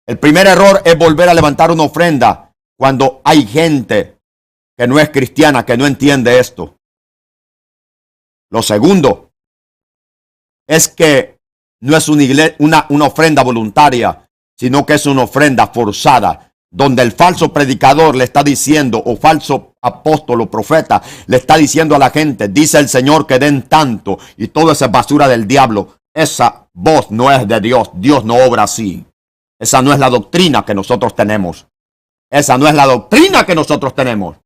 El primer error es volver a levantar una ofrenda cuando hay gente que no es cristiana, que no entiende esto. Lo segundo es que no es una ofrenda voluntaria, sino que es una ofrenda forzada, donde el falso predicador le está diciendo, o falso apóstol o profeta, le está diciendo a la gente, dice el Señor que den tanto, y toda esa basura del diablo. Esa voz no es de Dios. Dios no obra así. Esa no es la doctrina que nosotros tenemos. Esa no es la doctrina que nosotros tenemos.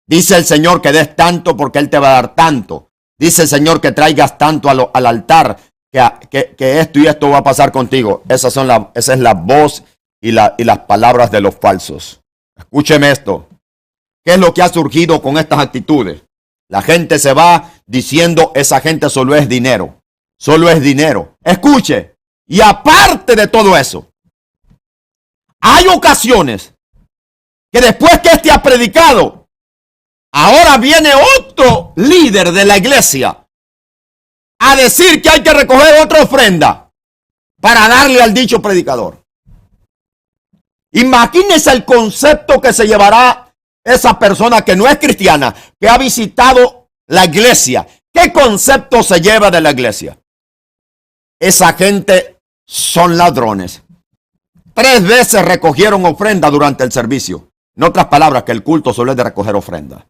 Dice el Señor que des tanto porque Él te va a dar tanto. Dice el Señor que traigas tanto al altar, que esto y esto va a pasar contigo. Esa es la voz y las palabras de los falsos. Escúcheme esto. ¿Qué es lo que ha surgido con estas actitudes? La gente se va diciendo, esa gente solo es dinero. Solo es dinero. Escuche. Y aparte de todo eso, hay ocasiones que después que este ha predicado, ahora viene otro líder de la iglesia a decir que hay que recoger otra ofrenda para darle al dicho predicador. Imagínense el concepto que se llevará esa persona que no es cristiana, que ha visitado la iglesia. ¿Qué concepto se lleva de la iglesia? Esa gente son ladrones. 3 veces recogieron ofrenda durante el servicio. En otras palabras, que el culto solo es de recoger ofrenda.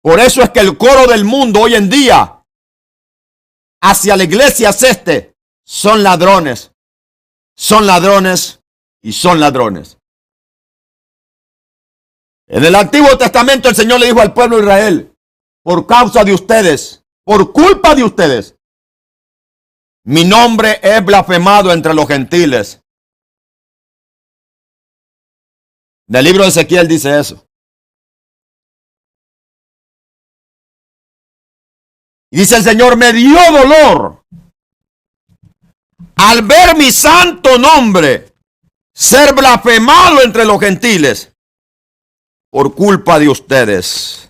Por eso es que el coro del mundo hoy en día hacia la iglesia es son ladrones. Son ladrones y son ladrones. En el Antiguo Testamento el Señor le dijo al pueblo de Israel, por causa de ustedes, por culpa de ustedes, mi nombre es blasfemado entre los gentiles. En el libro de Ezequiel dice eso. Y dice el Señor, me dio dolor al ver mi santo nombre ser blasfemado entre los gentiles por culpa de ustedes.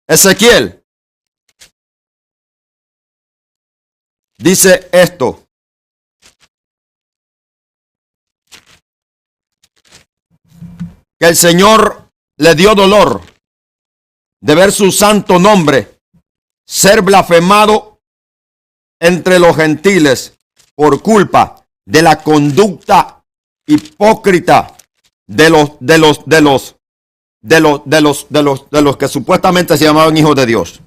Ezequiel dice esto. Que el Señor le dio dolor de ver su santo nombre ser blasfemado entre los gentiles por culpa de la conducta hipócrita de los que supuestamente se llamaban hijos de Dios.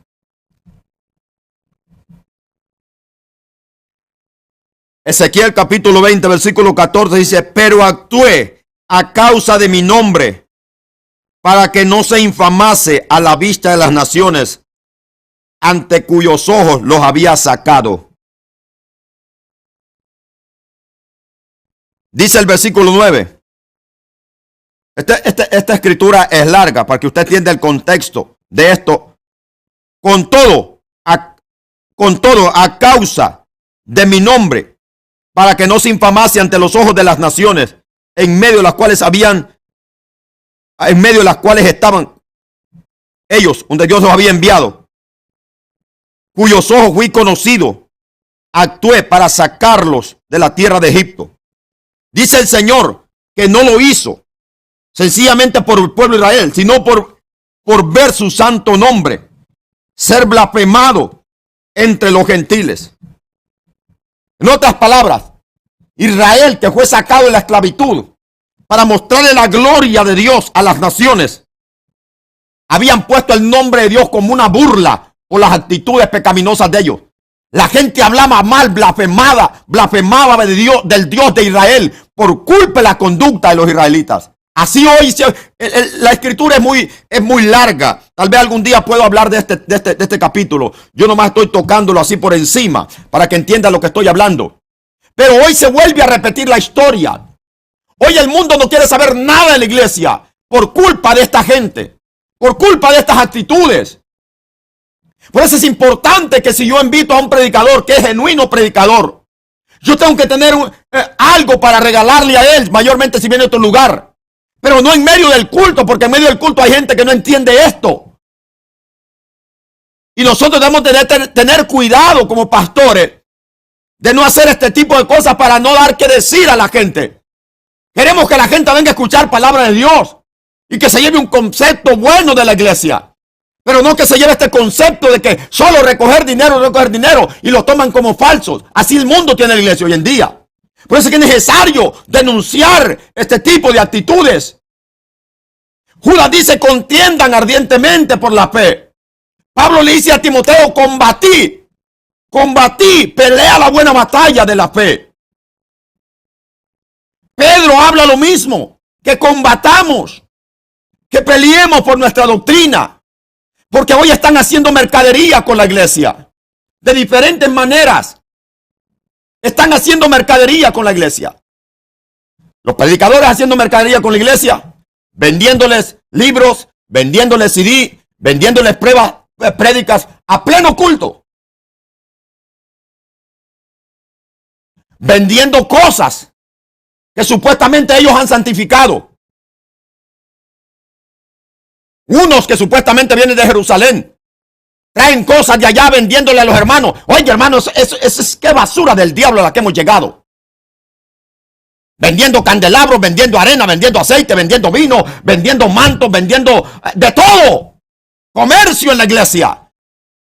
Ezequiel capítulo 20, versículo 14 dice, pero actué a causa de mi nombre, para que no se infamase a la vista de las naciones, ante cuyos ojos los había sacado. Dice el versículo 9, Esta escritura es larga para que usted entienda el contexto de esto. Con todo, a causa de mi nombre, para que no se infamase ante los ojos de las naciones, en medio de las cuales estaban ellos, donde Dios los había enviado, cuyos ojos fui conocido, actué para sacarlos de la tierra de Egipto. Dice el Señor que no lo hizo sencillamente por el pueblo de Israel, sino por ver su santo nombre ser blasfemado entre los gentiles. En otras palabras, Israel, que fue sacado de la esclavitud para mostrarle la gloria de Dios a las naciones, habían puesto el nombre de Dios como una burla por las actitudes pecaminosas de ellos. La gente hablaba mal, blasfemaba de Dios, del Dios de Israel, por culpa de la conducta de los israelitas. Así hoy la escritura es muy larga. Tal vez algún día puedo hablar de este capítulo. Yo nomás estoy tocándolo así por encima para que entienda lo que estoy hablando. Pero hoy se vuelve a repetir la historia. Hoy el mundo no quiere saber nada de la iglesia por culpa de esta gente, por culpa de estas actitudes. Por eso es importante que si yo invito a un predicador que es genuino predicador, yo tengo que tener algo para regalarle a él, mayormente si viene a otro lugar. Pero no en medio del culto, porque en medio del culto hay gente que no entiende esto. Y nosotros debemos tener cuidado como pastores de no hacer este tipo de cosas para no dar que decir a la gente. Queremos que la gente venga a escuchar palabra de Dios y que se lleve un concepto bueno de la iglesia. Pero no que se lleve este concepto de que solo recoger dinero y lo toman como falsos. Así el mundo tiene la iglesia hoy en día. Por eso es que es necesario denunciar este tipo de actitudes. Judas dice: contiendan ardientemente por la fe. Pablo le dice a Timoteo: combatí, pelea la buena batalla de la fe. Pedro habla lo mismo, que combatamos, que peleemos por nuestra doctrina, porque hoy están haciendo mercadería con la iglesia, de diferentes maneras. Están haciendo mercadería con la iglesia. Los predicadores haciendo mercadería con la iglesia, vendiéndoles libros, vendiéndoles CD, vendiéndoles prédicas a pleno culto. Vendiendo cosas que supuestamente ellos han santificado. Unos que supuestamente vienen de Jerusalén traen cosas de allá vendiéndole a los hermanos. Oye, hermanos, eso es qué basura del diablo a la que hemos llegado. Vendiendo candelabros, vendiendo arena, vendiendo aceite, vendiendo vino, vendiendo mantos, vendiendo de todo. Comercio en la iglesia.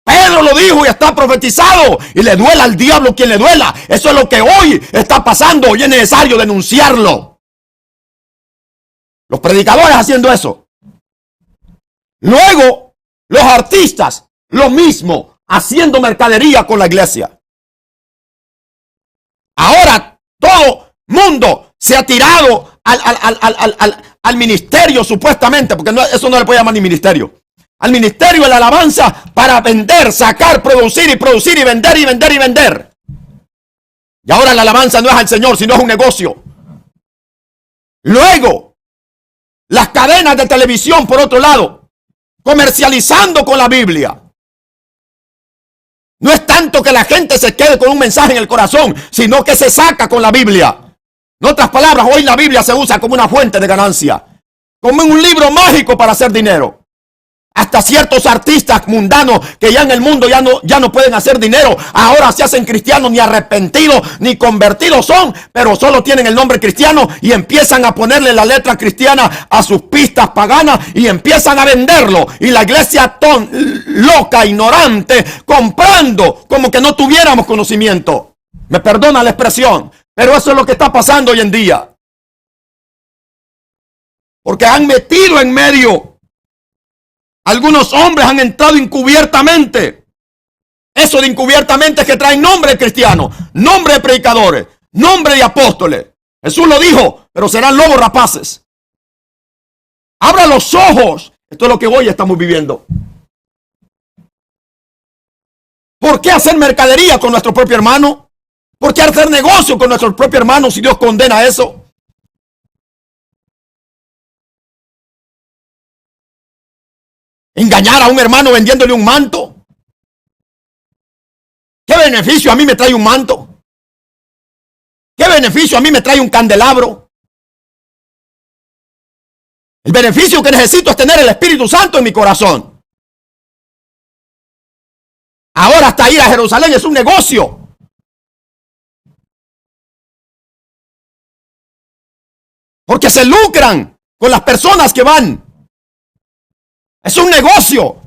Pedro lo dijo y está profetizado. Y le duela al diablo quien le duela. Eso es lo que hoy está pasando y es necesario denunciarlo. Los predicadores haciendo eso. Luego, los artistas, lo mismo, haciendo mercadería con la iglesia. Ahora todo mundo se ha tirado al ministerio supuestamente, porque eso no le puede llamar ni ministerio. Al ministerio de la alabanza para vender, sacar, producir y vender y vender y vender. Y ahora la alabanza no es al Señor, sino es un negocio. Luego, las cadenas de televisión, por otro lado, comercializando con la Biblia. No es tanto que la gente se quede con un mensaje en el corazón, sino que se saca con la Biblia. En otras palabras, hoy la Biblia se usa como una fuente de ganancia, como un libro mágico para hacer dinero. Hasta ciertos artistas mundanos que ya en el mundo ya no pueden hacer dinero, ahora se hacen cristianos, ni arrepentidos ni convertidos son, pero solo tienen el nombre cristiano y empiezan a ponerle la letra cristiana a sus pistas paganas y empiezan a venderlo. Y la iglesia loca, ignorante, comprando como que no tuviéramos conocimiento. Me perdona la expresión, pero eso es lo que está pasando hoy en día. Porque han metido en medio. Algunos hombres han entrado encubiertamente. Eso de encubiertamente es que traen nombre de cristianos, nombre de predicadores, nombre de apóstoles. Jesús lo dijo, pero serán lobos rapaces. Abra los ojos. Esto es lo que hoy estamos viviendo. ¿Por qué hacer mercadería con nuestro propio hermano? ¿Por qué hacer negocio con nuestro propio hermano si Dios condena eso? Engañar a un hermano vendiéndole un manto. ¿Qué beneficio a mí me trae un manto? ¿Qué beneficio a mí me trae un candelabro? El beneficio que necesito es tener el Espíritu Santo en mi corazón. Ahora hasta ir a Jerusalén es un negocio. Porque se lucran con las personas que van. Es un negocio.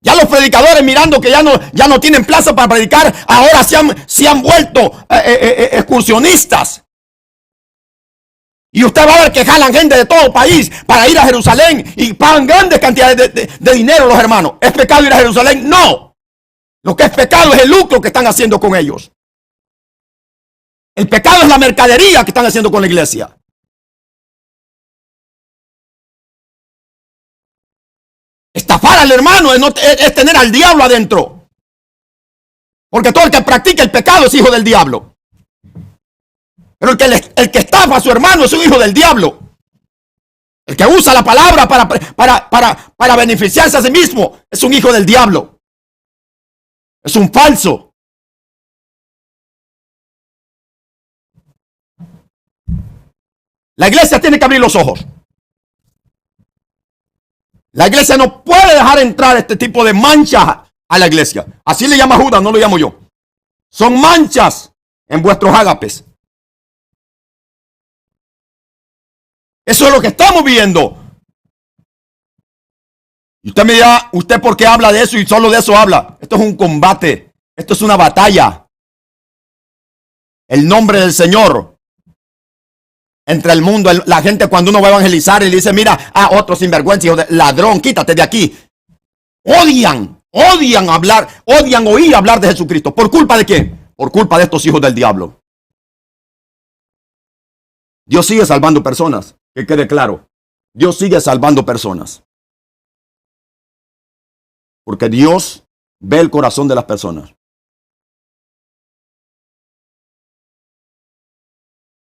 Ya los predicadores, mirando que ya no tienen plaza para predicar, ahora se han vuelto excursionistas. Y usted va a ver que jalan gente de todo el país para ir a Jerusalén y pagan grandes cantidades de dinero los hermanos. ¿Es pecado ir a Jerusalén? No. Lo que es pecado es el lucro que están haciendo con ellos. El pecado es la mercadería que están haciendo con la iglesia. Estafar al hermano es tener al diablo adentro. Porque todo el que practica el pecado es hijo del diablo. Pero el que estafa a su hermano es un hijo del diablo. El que usa la palabra para beneficiarse a sí mismo es un hijo del diablo. Es un falso. La iglesia tiene que abrir los ojos. La iglesia no puede dejar entrar este tipo de manchas a la iglesia. Así le llama Judas, no lo llamo yo. Son manchas en vuestros ágapes. Eso es lo que estamos viendo. Y usted me dirá, ¿usted por qué habla de eso y solo de eso habla? Esto es un combate. Esto es una batalla. El nombre del Señor entre el mundo, la gente cuando uno va a evangelizar y le dice, mira, otro sinvergüenza, hijo de ladrón, quítate de aquí. Odian hablar, odian oír hablar de Jesucristo. ¿Por culpa de quién? Por culpa de estos hijos del diablo. Dios sigue salvando personas, que quede claro. Dios sigue salvando personas. Porque Dios ve el corazón de las personas.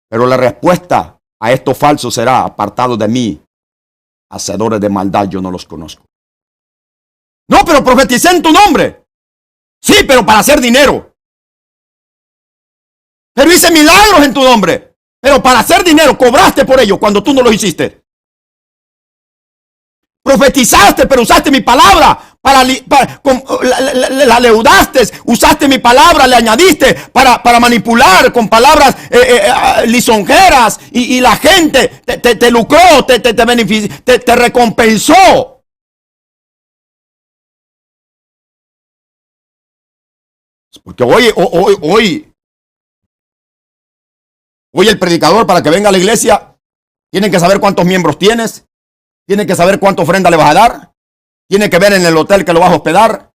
Pero la respuesta a estos falsos será: apartado de mí, hacedores de maldad, yo no los conozco. No, pero profeticé en tu nombre. Sí, pero para hacer dinero. Pero hice milagros en tu nombre. Pero para hacer dinero, cobraste por ello cuando tú no lo hiciste. Profetizaste, pero usaste mi palabra la leudaste, usaste mi palabra, le añadiste para manipular con palabras lisonjeras y la gente te lucró, te recompensó. Porque hoy el predicador, para que venga a la iglesia, tiene que saber cuántos miembros tienes, tiene que saber cuánta ofrenda le vas a dar, tiene que ver en el hotel que lo vas a hospedar,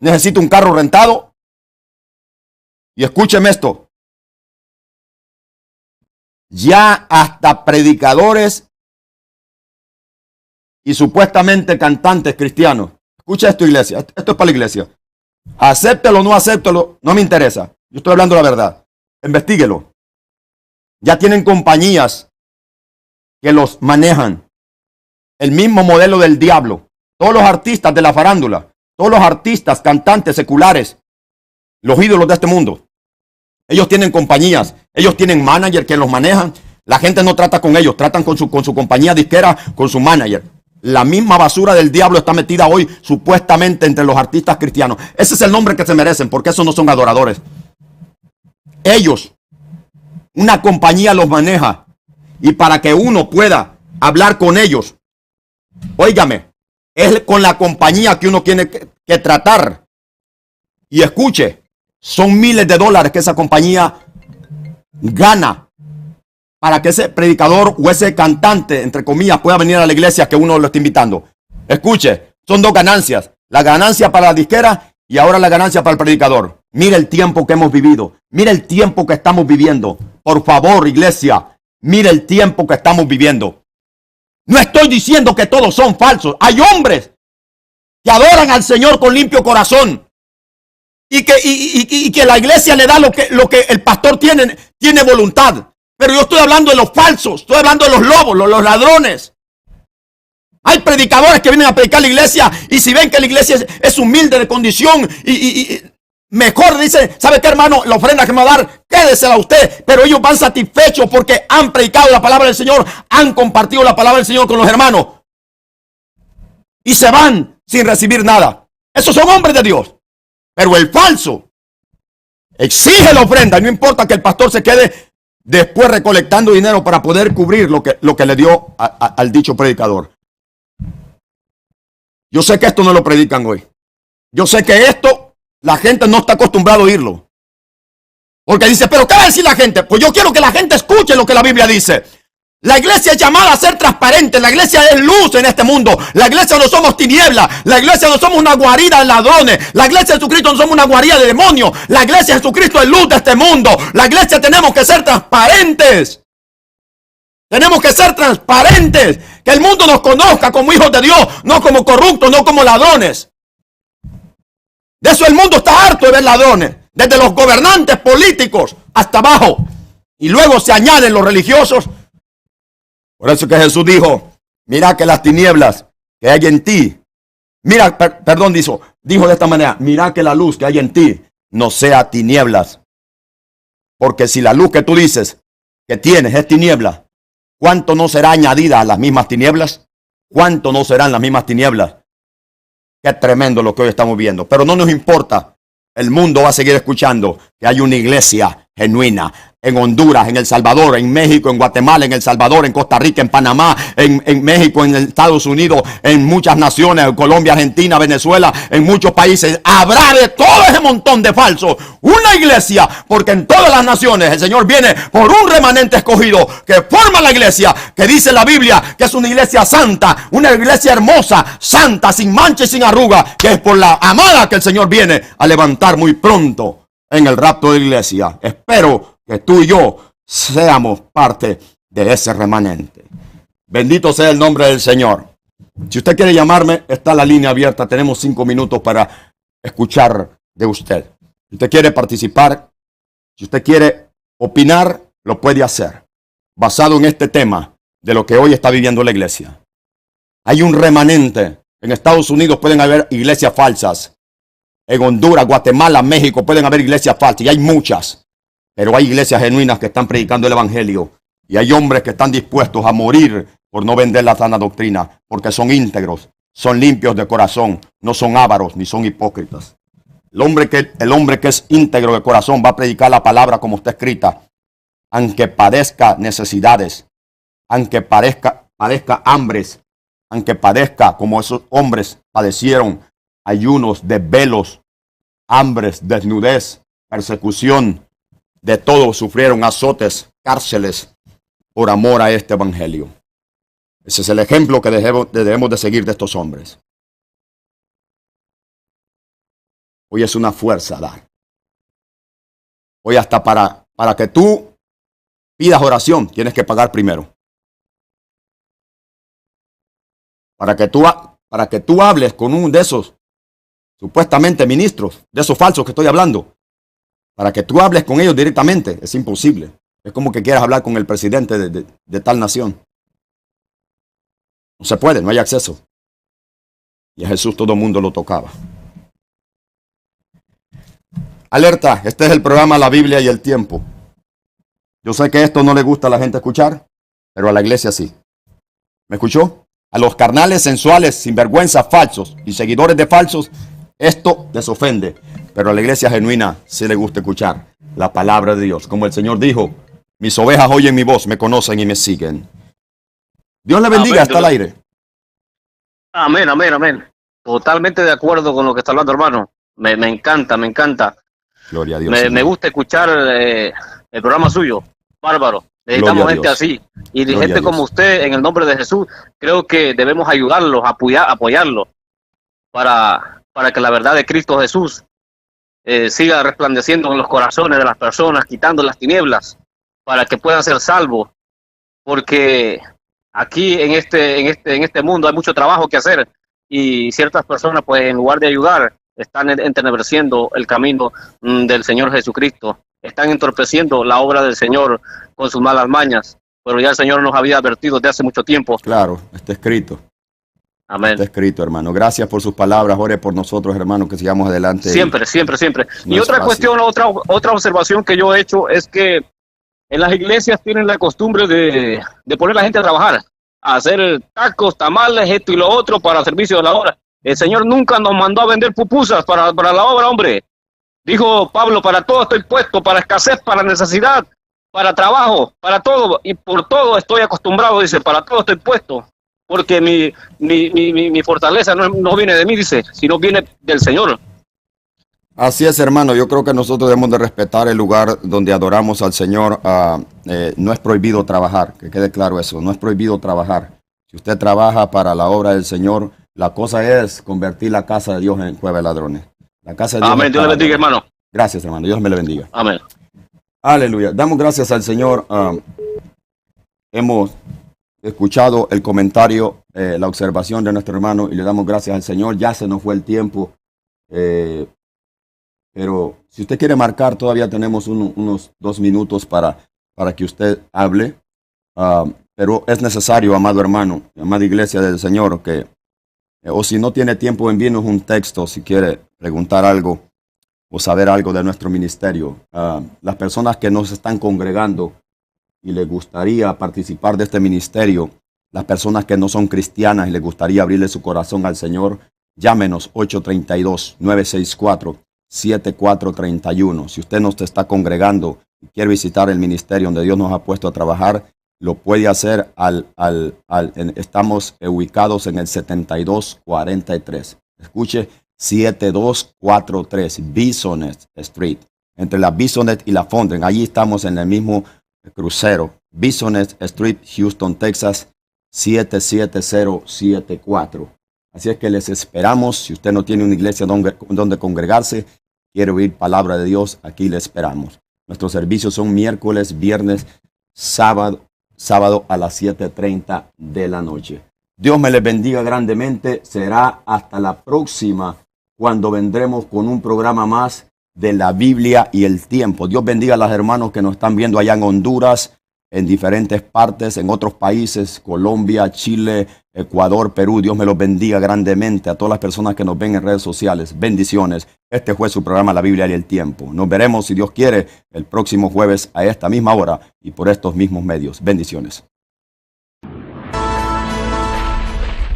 necesita un carro rentado. Y escúcheme esto, ya hasta predicadores y supuestamente cantantes cristianos. Escucha esto, iglesia, esto es para la iglesia. Acéptelo o no acéptelo, no me interesa. Yo estoy hablando la verdad. Investíguelo. Ya tienen compañías que los manejan. El mismo modelo del diablo. Todos los artistas de la farándula, todos los artistas, cantantes seculares, los ídolos de este mundo, ellos tienen compañías, ellos tienen manager que los manejan. La gente no trata con ellos, tratan con su compañía disquera, con su manager. La misma basura del diablo está metida hoy supuestamente entre los artistas cristianos. Ese es el nombre que se merecen, porque esos no son adoradores. Ellos, una compañía los maneja, y para que uno pueda hablar con ellos, óigame, es con la compañía que uno tiene que tratar. Y escuche, son miles de dólares que esa compañía gana para que ese predicador o ese cantante, entre comillas, pueda venir a la iglesia que uno lo está invitando. Escuche, son dos ganancias. La ganancia para la disquera y ahora la ganancia para el predicador. Mira el tiempo que hemos vivido. Mira el tiempo que estamos viviendo. Por favor, iglesia, mira el tiempo que estamos viviendo. No estoy diciendo que todos son falsos. Hay hombres que adoran al Señor con limpio corazón y que la iglesia le da lo que el pastor tiene voluntad. Pero yo estoy hablando de los falsos, estoy hablando de los lobos, los ladrones. Hay predicadores que vienen a predicar la iglesia y si ven que la iglesia es humilde de condición y mejor dice, ¿sabe qué, hermano? La ofrenda que me va a dar, quédesela a usted. Pero ellos van satisfechos porque han predicado la palabra del Señor, han compartido la palabra del Señor con los hermanos. Y se van sin recibir nada. Esos son hombres de Dios. Pero el falso exige la ofrenda. No importa que el pastor se quede después recolectando dinero para poder cubrir lo que le dio al dicho predicador. Yo sé que esto no lo predican hoy. Yo sé que esto la gente no está acostumbrada a oírlo. Porque dice, ¿pero qué va a decir la gente? Pues yo quiero que la gente escuche lo que la Biblia dice. La iglesia es llamada a ser transparente. La iglesia es luz en este mundo. La iglesia no somos tinieblas. La iglesia no somos una guarida de ladrones. La iglesia de Jesucristo no somos una guarida de demonios. La iglesia de Jesucristo es luz de este mundo. La iglesia tenemos que ser transparentes. Tenemos que ser transparentes. Que el mundo nos conozca como hijos de Dios, no como corruptos, no como ladrones. De eso el mundo está harto de ver ladrones. Desde los gobernantes políticos hasta abajo. Y luego se añaden los religiosos. Por eso que Jesús dijo, mira que las tinieblas que hay en ti, mira, dijo de esta manera, mira que la luz que hay en ti no sea tinieblas. Porque si la luz que tú dices que tienes es tiniebla, ¿cuánto no será añadida a las mismas tinieblas? ¿Cuánto no serán las mismas tinieblas? Qué tremendo lo que hoy estamos viendo. Pero no nos importa. El mundo va a seguir escuchando que hay una iglesia genuina en Honduras, en El Salvador, en México, en Guatemala, en El Salvador, en Costa Rica, en Panamá, en México, en Estados Unidos, en muchas naciones, en Colombia, Argentina, Venezuela, en muchos países. Habrá de todo ese montón de falsos una iglesia, porque en todas las naciones el Señor viene por un remanente escogido que forma la iglesia, que dice la Biblia que es una iglesia santa, una iglesia hermosa, santa, sin mancha y sin arruga, que es por la amada que el Señor viene a levantar muy pronto en el rapto de la iglesia. Espero que tú y yo seamos parte de ese remanente. Bendito sea el nombre del Señor. Si usted quiere llamarme, está la línea abierta. Tenemos 5 minutos para escuchar de usted. Si usted quiere participar, si usted quiere opinar, lo puede hacer. Basado en este tema de lo que hoy está viviendo la iglesia. Hay un remanente. En Estados Unidos pueden haber iglesias falsas. En Honduras, Guatemala, México pueden haber iglesias falsas. Y hay muchas. Pero hay iglesias genuinas que están predicando el evangelio. Y hay hombres que están dispuestos a morir por no vender la sana doctrina. Porque son íntegros, son limpios de corazón. No son ávaros ni son hipócritas. El hombre que es íntegro de corazón va a predicar la palabra como está escrita. Aunque padezca necesidades. Aunque padezca hambres. Aunque padezca como esos hombres padecieron. Ayunos, desvelos, hambres, desnudez, persecución. De todo sufrieron azotes, cárceles, por amor a este evangelio. Ese es el ejemplo que debemos de seguir de estos hombres. Hoy es una fuerza dar. Hoy hasta para que tú pidas oración, tienes que pagar primero. Para que tú hables con uno de esos supuestamente ministros, de esos falsos que estoy hablando. Para que tú hables con ellos directamente, es imposible. Es como que quieras hablar con el presidente de tal nación. No se puede, no hay acceso. Y a Jesús todo el mundo lo tocaba. Alerta, este es el programa La Biblia y el Tiempo. Yo sé que esto no le gusta a la gente escuchar, pero a la iglesia sí. ¿Me escuchó? A los carnales, sensuales, sinvergüenzas, falsos y seguidores de falsos, esto les ofende. Pero a la iglesia genuina sí le gusta escuchar la palabra de Dios. Como el Señor dijo, mis ovejas oyen mi voz, me conocen y me siguen. Dios le bendiga, hasta el aire. Amén, amén, amén. Totalmente de acuerdo con lo que está hablando, hermano. Me encanta, me encanta. Gloria a Dios. Me gusta escuchar el programa suyo, bárbaro. Necesitamos gente así. Y de gente como usted, en el nombre de Jesús, creo que debemos ayudarlos, apoyarlos, para que la verdad de Cristo Jesús siga resplandeciendo en los corazones de las personas, quitando las tinieblas, para que puedan ser salvos. Porque aquí en este mundo hay mucho trabajo que hacer y ciertas personas, pues en lugar de ayudar, están entenebreciendo el camino del Señor Jesucristo. Están entorpeciendo la obra del Señor con sus malas mañas. Pero ya el Señor nos había advertido desde hace mucho tiempo. Claro, está escrito. Amén. Está escrito, hermano. Gracias por sus palabras. Ore por nosotros, hermano, que sigamos adelante. Siempre, siempre, siempre. No y otra fácil. cuestión, otra observación que yo he hecho es que en las iglesias tienen la costumbre de poner a la gente a trabajar, a hacer tacos, tamales, esto y lo otro para servicio de la obra. El Señor nunca nos mandó a vender pupusas para la obra, hombre. Dijo Pablo, para todo estoy puesto, para escasez, para necesidad, para trabajo, para todo, y por todo estoy acostumbrado, dice, para todo estoy puesto. Porque mi fortaleza no viene de mí, dice, sino viene del Señor. Así es, hermano. Yo creo que nosotros debemos de respetar el lugar donde adoramos al Señor. No es prohibido trabajar, que quede claro eso. No es prohibido trabajar. Si usted trabaja para la obra del Señor, la cosa es convertir la casa de Dios en cueva de ladrones. La casa de Dios. Amén. Dios le bendiga, hermano. Gracias, hermano. Dios me le bendiga. Amén. Aleluya. Damos gracias al Señor. Hemos escuchado el comentario, la observación de nuestro hermano y le damos gracias al Señor. Ya se nos fue el tiempo. Pero si usted quiere marcar, todavía tenemos unos 2 minutos para que usted hable. Pero es necesario, amado hermano, amada iglesia del Señor, que, o si no tiene tiempo, envíenos un texto si quiere preguntar algo o saber algo de nuestro ministerio. Las personas que nos están congregando y les gustaría participar de este ministerio, las personas que no son cristianas y les gustaría abrirle su corazón al Señor, llámenos 832-964-7431. Si usted nos está congregando y quiere visitar el ministerio donde Dios nos ha puesto a trabajar, lo puede hacer estamos ubicados en el 7243. Escuche, 7243 Bisonet Street, entre la Bisonet y la Fondren. Allí estamos en el mismo crucero. Bisonet Street, Houston, Texas, 77074. Así es que les esperamos. Si usted no tiene una iglesia donde congregarse, quiere oír palabra de Dios, aquí le esperamos. Nuestros servicios son miércoles, viernes, sábado a las 7:30 de la noche. Dios me les bendiga grandemente. Será hasta la próxima, cuando vendremos con un programa más de la Biblia y el tiempo. Dios bendiga a los hermanos que nos están viendo allá en Honduras, en diferentes partes, en otros países, Colombia, Chile, Ecuador, Perú. Dios me los bendiga grandemente. A todas las personas que nos ven en redes sociales, bendiciones. Este fue su programa La Biblia y el Tiempo. Nos veremos, si Dios quiere, el próximo jueves a esta misma hora y por estos mismos medios. Bendiciones.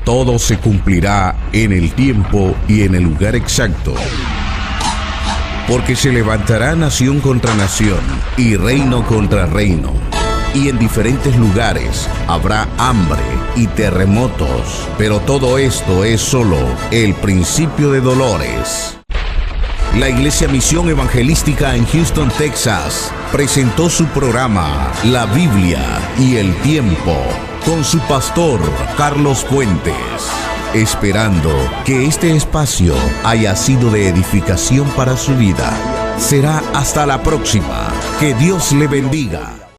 Todo se cumplirá en el tiempo y en el lugar exacto. Porque se levantará nación contra nación y reino contra reino. Y en diferentes lugares habrá hambre y terremotos. Pero todo esto es solo el principio de dolores. La Iglesia Misión Evangelística en Houston, Texas, presentó su programa La Biblia y el Tiempo con su pastor Carlos Puentes, esperando que este espacio haya sido de edificación para su vida. Será hasta la próxima. Que Dios le bendiga.